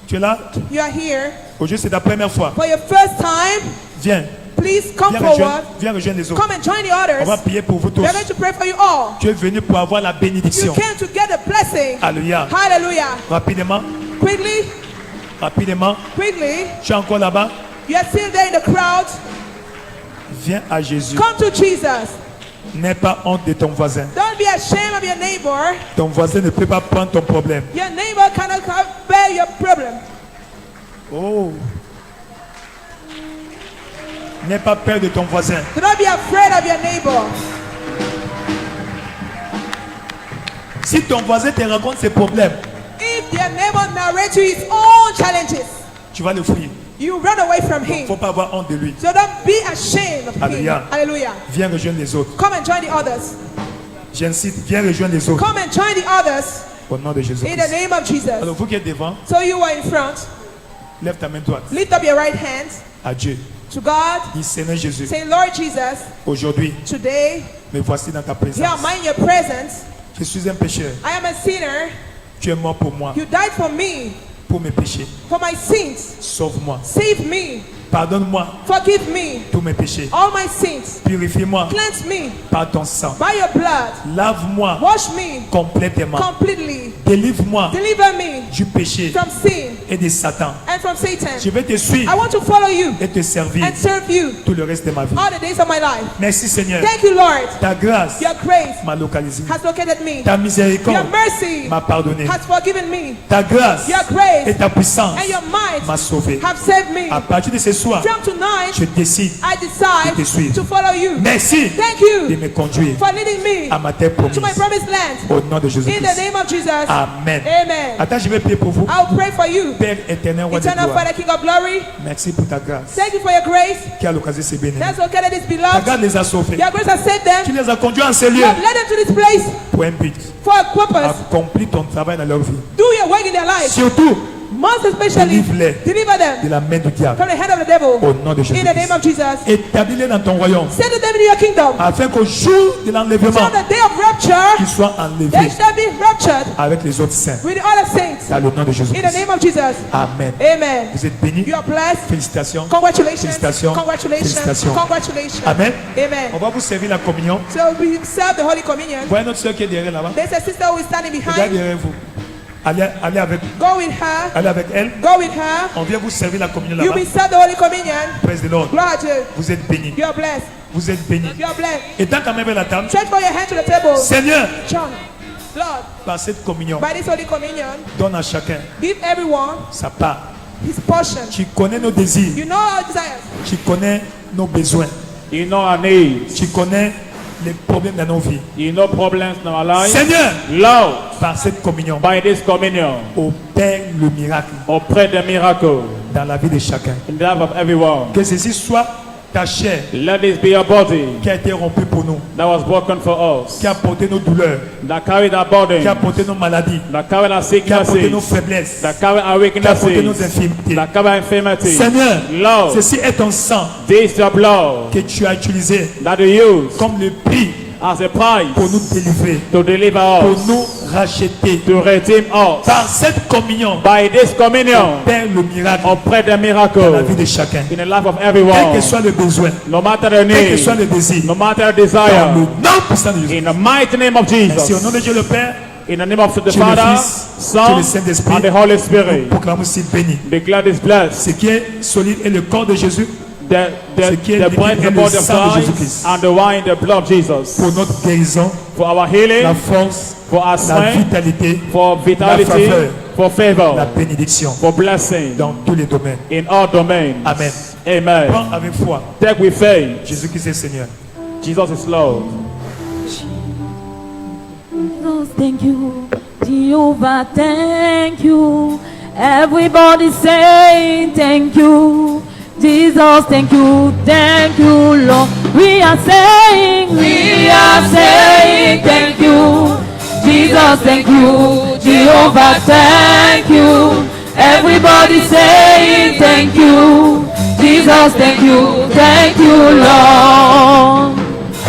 Tu es là? You are here. Aujourd'hui, c'est ta première fois. For your first time, Viens. please come Viens rejoindre, forward. viens rejoindre les autres. Come and join the On va others. prier pour vous tous. We are going to pray for you all. Tu es venu pour avoir la You bénédiction. came to get a blessing. Alléluia. Hallelujah. Rapidement, Quickly, rapidement. quickly. Tu es encore là-bas? You are still there in the crowd. Viens à Jésus. Come to Jesus. N'aie pas honte de ton voisin. Don't be ashamed of your neighbor. Ton voisin ne peut pas prendre ton problème. Your neighbor cannot bear your problem. Oh. N'aie pas peur de ton voisin. Do not be afraid of your neighbor. Si ton voisin te raconte ses problèmes, If your neighbor narrates you his own challenges, tu vas le fuir. you run away from Il ne him. faut pas avoir honte de lui. So don't be ashamed of him. Hallelujah. Hallelujah. Viens rejoindre les autres. Come and join the others. J'incite, viens rejoindre les autres. Come and join the others Au nom de Jésus. in the name of Jesus. Alors vous qui êtes devant, So you are in front. lève ta main droite Lift up your right hand à Dieu. to God. Dis Seigneur Jésus, Say, Lord Jesus, aujourd'hui, today, me voici dans ta here présence. am I in your presence. Je suis un pécheur. I am a sinner. Tu es mort pour moi, You died for me, pour mes péchés. for my sins. Sauve-moi. Save me. Pardonne-moi Forgive me. tous mes péchés. All my sins. Purifie-moi Cleanse me par ton sang. by your blood. Lave-moi Wash me complètement. completely. Délivre-moi Deliver me du péché from sin et de Satan. and from Satan. Je vais te suivre I want to follow you et te servir and serve you tout le reste de ma vie. all the days of my life. Merci Seigneur. Thank you, Lord. Ta grâce Your grace m'a localisé. has located me. Ta Your miséricorde mercy m'a pardonné. has forgiven me. Ta grâce Your grace et ta puissance and your might m'a sauvé. have saved me. À partir de ce soir, From tonight, je décide I de te decide suivre. to follow you. Merci Thank de you me conduire for leading me à ma terre promise. to my promised land. Au nom de In the Jésus-Christ. name of Jesus. Amen. Amen. Attends, je vais prier pour vous. I will pray for you. Père éternel, roi de Eternal gloire, Father, King of glory, merci pour ta grâce thank you for your grace qui a l'occasion de se bénir. that's located this Ta beloved. grâce les a sauvés. Your grace has saved them. Tu les as conduits en ces You lieux have led them to this place pour un but. for a purpose. Accomplis ton travail dans leur vie. Do your work in their lives. Surtout, Most especially, délivre-les deliver them de la main du diable. from the hand of the devil. Au nom de Jésus. In the name of Jesus. Établis-les dans ton royaume. Set them in your kingdom. Afin qu'au jour de So l'enlèvement, on the day of rapture, qu'ils soient they enlevés shall be raptured avec les autres saints. with the other saints. Dans le nom de Jésus. In the name of Jesus. Amen. Amen. Vous êtes bénis. You are blessed. Félicitations. Congratulations. Félicitations. Congratulations. Félicitations. Congratulations. Amen. Amen. On va vous servir la communion. So we serve the Holy Communion. Voyez notre soeur qui est derrière là-bas. There's a sister who is standing Regardez behind. derrière vous. Allez avec, Go with her. allez avec elle. Go with her. On vient vous servir la communion You là-bas. will serve the Holy Communion. Praise the Lord. Gloire à Dieu. Vous êtes bénis. You are blessed. Vous êtes bénis. You are blessed. Et tant quand même à la table, Stretch for your hand to the table. Seigneur, John, Lord, par cette communion, by this Holy Communion, donne à chacun give everyone sa part. his portion. Tu connais nos désirs. You know our desires. Tu connais nos besoins. You know our needs. Tu connais les problèmes dans nos vies. You know problems in our lives. Seigneur, Lord, par cette communion, by this communion, opère le miracle operate the miracle dans la vie de chacun. in the life of everyone. Que ceci soit ta chair Let this be a body qui a été rompue pour nous, that was broken for us, qui a porté nos douleurs, that carried our burden, qui a porté nos maladies, that carried our qui a porté nos sicknesses, faiblesses, that carried our qui a porté nos weaknesses, infirmités. that carried our infirmities. Seigneur, Lord, ceci est ton sang this is your blood que tu as utilisé that you use comme le prix as a price pour nous délivrer, to deliver pour us, nous racheter. to redeem us. Par cette communion, By this communion, opère le miracle operate the dans la miracle vie de chacun. in the life of Quel everyone, que soit le besoin, no matter the quel que need, soit le désir, no matter the dans le desire, nom puissant de Jésus. in the mighty name of Ainsi, au nom Jesus, de Dieu le Père, in the name of the Dieu le Father, Fils, Dieu Son, le Saint-Esprit, and the Holy nous Spirit. proclamons aussi béni. Declare this blessed. Ce qui est solide est le corps de Jésus Ce qui est the liquide bread, est the le body of sang de Christ, Jésus-Christ. and the wine, the blood of Jesus. Pour notre guérison, For our healing, la force, for our la strength, vitalité, for la vitality, faveur, for favor, la bénédiction for blessing dans tous les domaines. in all domains. Amen. Amen. Prends avec foi. Take with faith. Jésus-Christ est Seigneur. Jesus is Lord. Jesus, thank you. Jehovah, thank you. Everybody say thank you. Jesus, thank you. Thank you, Lord. We are saying thank you. Jesus, thank you. Jehovah, thank you. Everybody say thank you. Jesus, thank you. Thank you, Lord.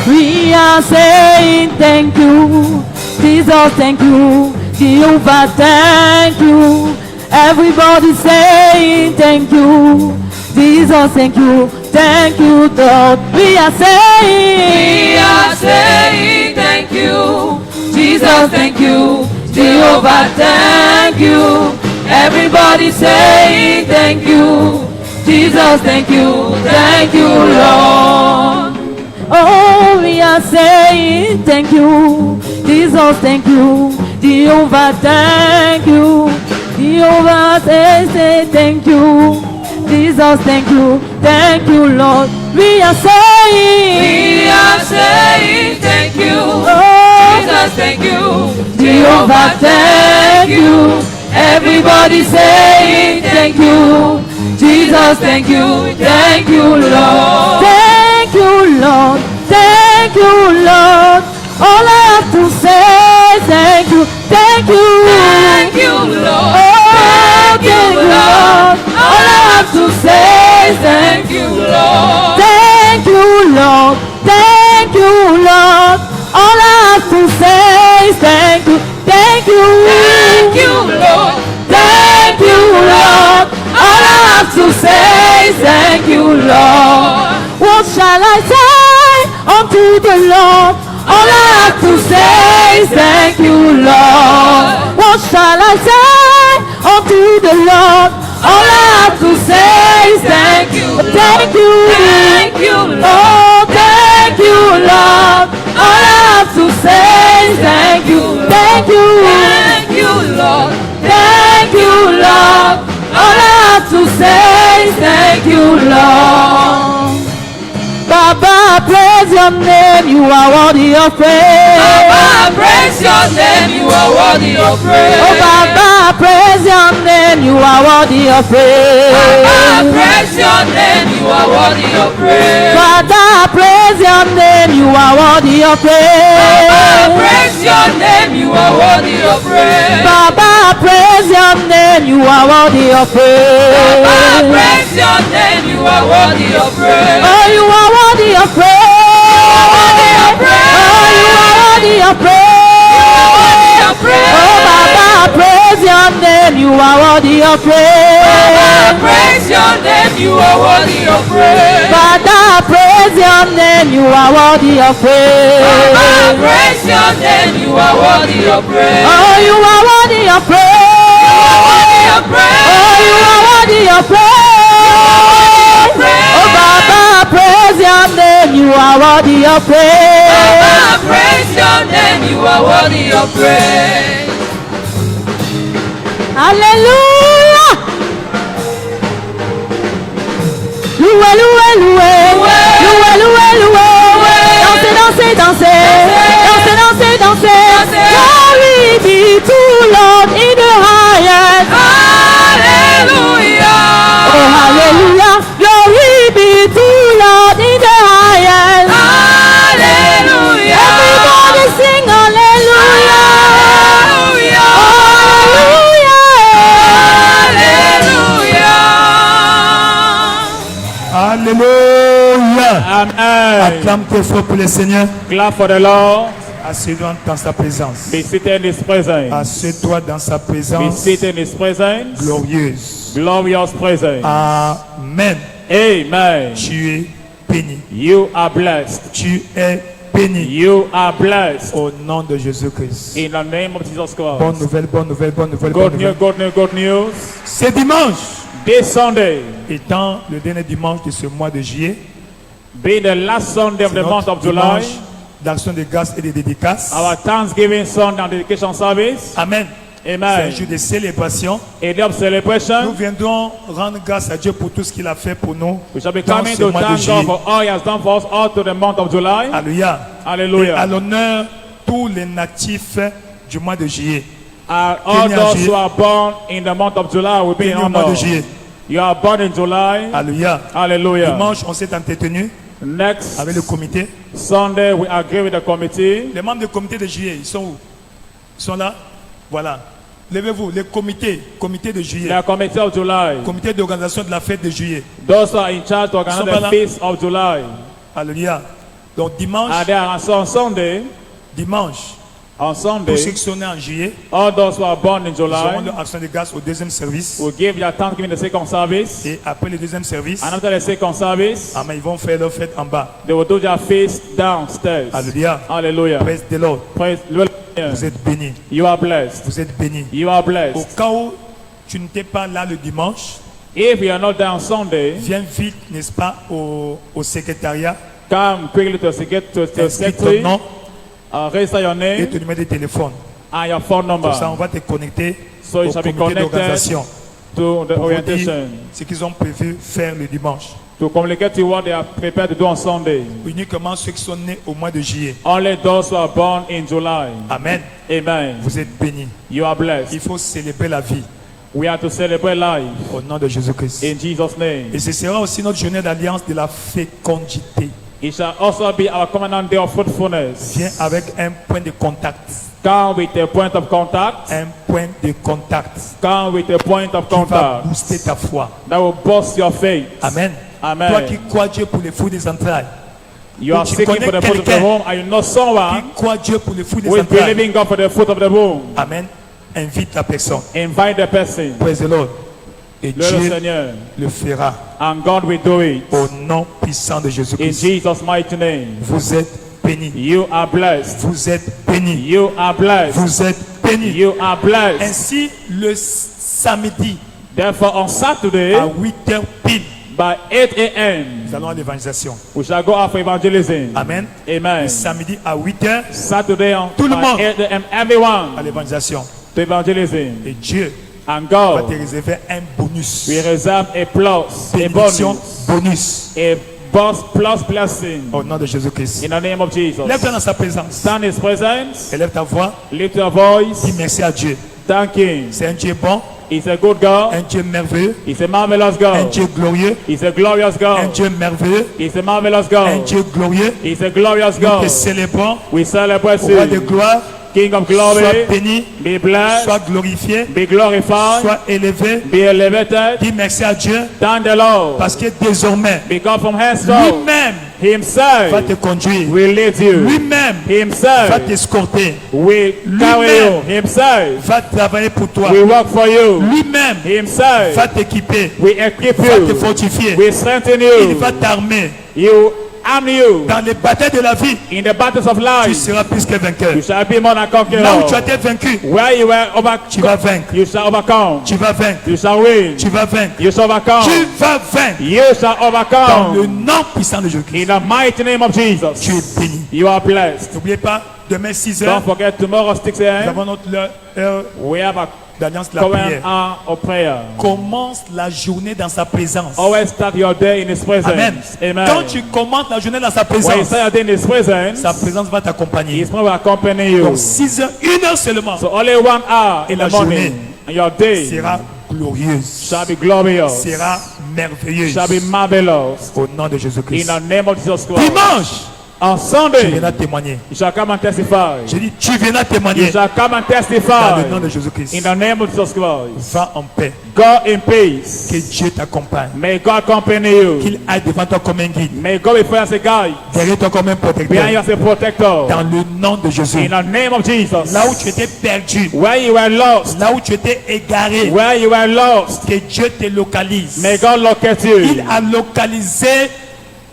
We are saying thank you. Jesus, thank you. Jehovah, thank you. Everybody saying thank you. Jesus, thank you. Thank you, Lord. We are saying thank you. Jesus, thank you. Jehovah, thank you. Everybody saying thank you. Jesus, thank you. Thank you, Lord. Oh, we are saying thank you. Jesus, thank you. Jehovah, thank you. Jehovah, say thank you. Jesus, thank you. Thank you, Lord. We are saying thank you. Oh, Jesus, thank you. Jehovah, thank you. Everybody saying thank you. Jesus, thank you. Thank you, Lord. Thank you, Lord. Thank you, Lord. All I have to say is thank you. Thank you. Thank you, Lord. Oh, thank you, Lord. All I have to say is thank you, Lord. Thank you, Lord. Thank you, Lord. All I have to say is thank you. Thank you. Thank you, Lord. Thank you, Lord. All I have to say is thank you, Lord. What shall I say unto the Lord? All I have to say is thank you, Lord. What shall I say unto the Lord? All I have to say is thank you. Thank you. Thank you, Lord. Oh, thank you, Lord. All I have to say is thank you. Thank you. Thank you, Lord. Thank you, Lord. All I have to say is thank you, Lord. Baba, praise your name, you are worthy of praise. Baba, praise your name, you are worthy of praise. Oh, Baba, praise your name, you are worthy of praise. Baba, praise your name, you are worthy of praise. Father, praise your name, you are worthy of praise. Baba, praise your name, you are worthy of praise. Baba, praise your name. name, you are worthy of praise. Baba, praise your name, you are worthy of praise. Oh, you are worthy of praise. Oh, you are worthy of praise. Oh, Baba, praise your name, you are worthy of praise. Baba, praise your name, you are worthy of praise. Father, praise your name, you are worthy of praise. Baba, praise your name, you are worthy of praise. Oh, you are worthy of praise. Oh, you are worthy of praise. Oh, Baba, praise your name, you are worthy of praise. Baba, praise your name, you are worthy of praise. Hallelujah. Loué, loué, loué. Loué, loué, loué. Dansez, dansez, dansez. Dansez, dansez, dansez. Glory be to Lord in the highest. Hallelujah. Oh, hallelujah. Glory be to Lord in the highest. Hallelujah. Everybody sing hallelujah. Alléluia. Amen. Acclame très fort pour le Seigneur. Clap for the Lord. Assieds-toi dans sa présence. Be seated in His presence. Assieds-toi dans sa Be présence seated in His presence. glorieuse. Glorious presence. Amen. Amen. Tu es béni. You are blessed. Tu es béni. You are blessed. Au nom de Jésus-Christ. In the name of Jesus Christ. Bonne nouvelle, bonne nouvelle, bonne nouvelle. Good bonne news, nouvelle. good news, good news. C'est dimanche. This Sunday, Étant le dernier dimanche de ce mois de juillet, being the last Sunday of c'est the month notre of July, dimanche d'action de grâce et de dédicace. our Thanksgiving Sunday and dedication service. Amen. C'est un Amen. jour de célébration. A day of Nous celebration. viendrons rendre grâce à Dieu pour tout ce qu'il a fait pour nous We shall be dans coming ce to mois de thank God juillet. for all He has done for us all to the month of July. Alléluia. Et à Hallelujah. l'honneur tous les natifs du mois de juillet. And all Béni à those Dieu. who are born in the month of July will be in Béni au mois honor. de juillet. You are born in July. Alléluia. Hallelujah. Dimanche, on s'est entretenu Next avec le comité. Sunday, we agree with the committee. Les membres du comité de juillet, ils sont où? Ils sont là? Voilà. Levez-vous, les comités de juillet. The committee of July. Comité d'organisation de la fête de juillet. Those who are in charge to organize Ils sont pas the là. feast of July. Alléluia. Donc dimanche, And they are on Sunday. dimanche, On pour ceux Sunday, qui sont nés en juillet, all those who are born in ils auront July leur action de grâce au deuxième service. will give their thanksgiving the second service. Et après le deuxième service, And after the second service, amen, ils vont faire leur fête en bas. they will do their feast downstairs. Alléluia. Hallelujah. Praise the Lord. Praise the Lord. Vous êtes bénis. You are blessed. Vous êtes bénis. You are Au blessed. cas où tu n'étais pas là le dimanche, If you are not there on Sunday, viens vite, n'est-ce pas, au secrétariat, come quickly to the inscris ton secretary, nom register your et name ton numéro de téléphone. and your phone number. Comme ça, on va te connecter So au you shall be comité connected d'organisation to the pour vous dire orientation, ce qu'ils ont prévu faire le dimanche. to communicate to you what they are prepared to do on Sunday. Uniquement ceux qui sont nés au mois de juillet. Only those who are born in July. Amen. Amen. Vous êtes bénis. You are blessed. Il faut célébrer la vie We are to celebrate life au nom de Jésus-Christ. in Jesus' name. Et ce sera aussi notre journée d'alliance de la fécondité. It shall also be our covenant day of fruitfulness. Viens avec un point de contact. Come with a point of contact. Un point de contact Come with a point of qui va contact booster ta foi. that will boost your faith. Amen. Amen. Toi qui crois Dieu pour les fruits des entrailles. You are Tu seeking connais for the fruit of the quelqu'un womb, and you know Qui someone croit Dieu pour les fruits des who is entrailles. believing God for the fruit of the womb. Amen. Invite la personne. Invite the person. Praise the Lord. Et Le Dieu Seigneur. le fera And God will do it. au nom puissant de In Jésus-Christ. Jesus' mighty name. Vous êtes bénis. You are blessed. Vous êtes bénis. You are blessed. Vous êtes bénis. You are blessed. Ainsi, le samedi Therefore, on Saturday, à 8h pile, by 8 a.m., nous allons à l'évangélisation. we shall go out for evangelism. Amen. Amen. Le samedi à 8h Saturday, on Tout le by monde. 8 a.m., everyone à l'évangélisation. to evangelism. Et Dieu And va te God réserver un bonus. we reserve a plus, a Bénédiction, bonus, bonus. a plus blessing Au nom de Jésus-Christ. in the name of Jesus. Lève-toi dans sa présence. Stand in His presence. Élève ta voix. Lift your voice. Dis merci à Dieu. Thank Him. C'est un Dieu bon, He's a good God. un Dieu merveilleux, He's a marvelous un God. Dieu glorieux, He's a glorious un God. Dieu merveilleux, He's a marvelous un God. Dieu glorieux. He's a glorious Nous te God. célébrons, We celebrate roi de you. gloire, King of glory, sois béni, be blessed, sois glorifié, be glorified, sois élevé. be elevated. Dis merci à Dieu Thank the Lord, parce que désormais, because from henceforth, lui-même himself va te conduire, will lead you, lui-même va himself t'escorter, will carry you, himself va travailler pour toi, will work for you, lui-même himself va t'équiper, will equip va te you, fortifier, will strengthen il you, va t'armer. you arm you. Dans les batailles de la vie, In the battles of tu life, seras plus que vainqueur. you shall be more than conqueror. Là où tu as été vaincu, Where you were tu vas vaincre. you shall overcome. Tu vas vaincre. You shall win. Tu vas vaincre. You shall overcome. Tu vas vaincre. You shall Dans le overcome. nom puissant de Jésus-Christ. In the mighty name of Jesus, Tu es béni. you are blessed. N'oubliez pas, demain 6 Don't heures, forget tomorrow 6 nous a.m. avons notre heure We have a d'alliance de la covenant prière. hour of prayer. Commence la journée dans sa présence. Always start your day in His presence. Amen. Amen. Quand tu commences la journée dans sa When you présence, start your day in His presence, sa présence va t'accompagner. His presence will accompany you. Donc 6 heures, 1 heure seulement So only 1 hour Et in la the morning, journée and your day sera glorieuse, shall be glorious, sera merveilleuse. shall be marvelous. Au nom de In Jésus-Christ. the name of Jesus Christ. Dimanche, On tu Sunday, viendras témoigner. you shall come and testify. J'ai dit, tu viendras You témoigner shall come and dans testify. le nom de Jésus-Christ. In the name of Jesus Christ. Va en paix. Go in peace. Que Dieu t'accompagne. May God accompany you. Qu'il aille devant toi comme un guide. May God be for you as a guide. Derrière toi comme un Behind you protecteur. as a protector. Dans le nom de Jésus. In the name of Jesus. Là où tu étais perdu. Where you were lost. Là où tu étais égaré. Where you were lost. Que Dieu te localise. May God locate you. Il a localisé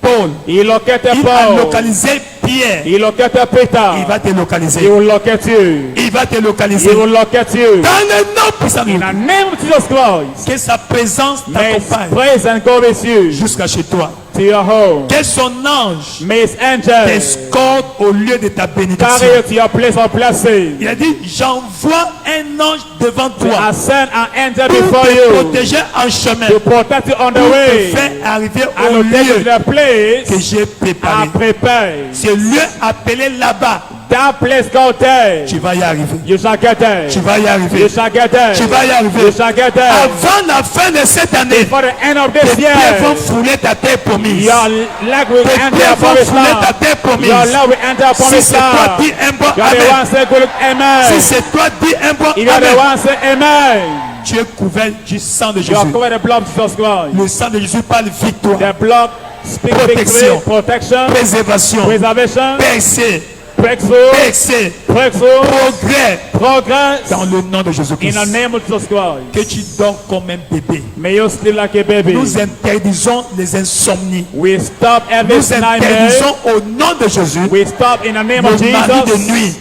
Paul. He located Il a Paul. localisé Pierre. He located Peter. Il va te localiser. He will locate you. Il va te He localiser. will locate you. Dans le nom puissant de In the name of Jesus Christ. que sa présence May His t'accompagne praise and go with you jusqu'à chez toi. to your home. Que son ange May His angels t'escorte au lieu de ta bénédiction. carry you to your place of blessing. Il a dit, j'envoie un ange devant To toi ascend an angel pour before te you. protéger en chemin, To protect you on the pour te way. faire arriver And au to take you to lieu the place que j'ai préparé. I prepared. Ce lieu appelé là-bas, That place go there. tu vas y arriver. You shall get there. Tu vas y You arriver. shall get there. Tu vas y arriver. You shall get there. Avant la fin de cette année, For the end of tes this pieds year, vont fouler ta terre promise. your leg will Tes enter pieds upon vont His fouler ta land. terre promise. Your leg will enter upon Si His c'est toi, land. dis un bon You are the amen. one say good amen. Si c'est toi, dis un bon If you are the amen. one say amen. Tu es couvert du sang de You are Jésus. covered the blood of Jesus Christ. Le sang de Jésus parle victoire, The blood speaks Protection. victory, protection, préservation, preservation, percée, breakthrough, percée, breakthrough, progrès progress. dans le nom de In Jésus-Christ. the name of Jesus Christ. Que tu dors comme un bébé. May you sleep like a baby. Nous interdisons les insomnies. We stop every Nous nightmare. interdisons au nom de Jésus We stop in the name of le mari de Jesus. nuit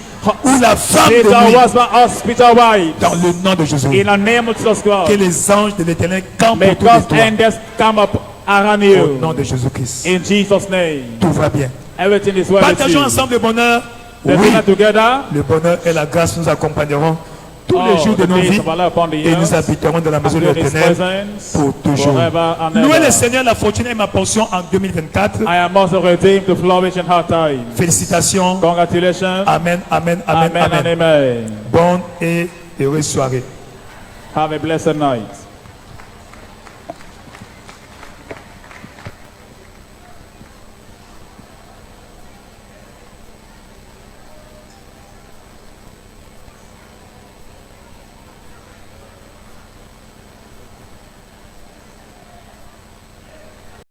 ou la femme Spiritual de nuit husband or spiritual wife. dans le nom de Jésus. In the name of Jesus Que Christ. les anges de l'éternel campent May autour de God's toi angels come up around au nom you. de Jésus-Christ. In Jesus' name. Tout va bien. Everything is well with Partageons you. ensemble le bonheur. Let's Oui, do together. le bonheur et la grâce nous accompagneront tous les jours de the nos days vies of our life upon the et nous earth. habiterons dans la maison de After His l'éternel presence, pour toujours. forever and Louez le ever. Seigneur, la fortune est ma portion en 2024. I am also redeemed to flourish in hard times. Félicitations. Congratulations. Amen, amen, amen, Amen and amen. amen. Bonne et heureuse soirée. Have a blessed night.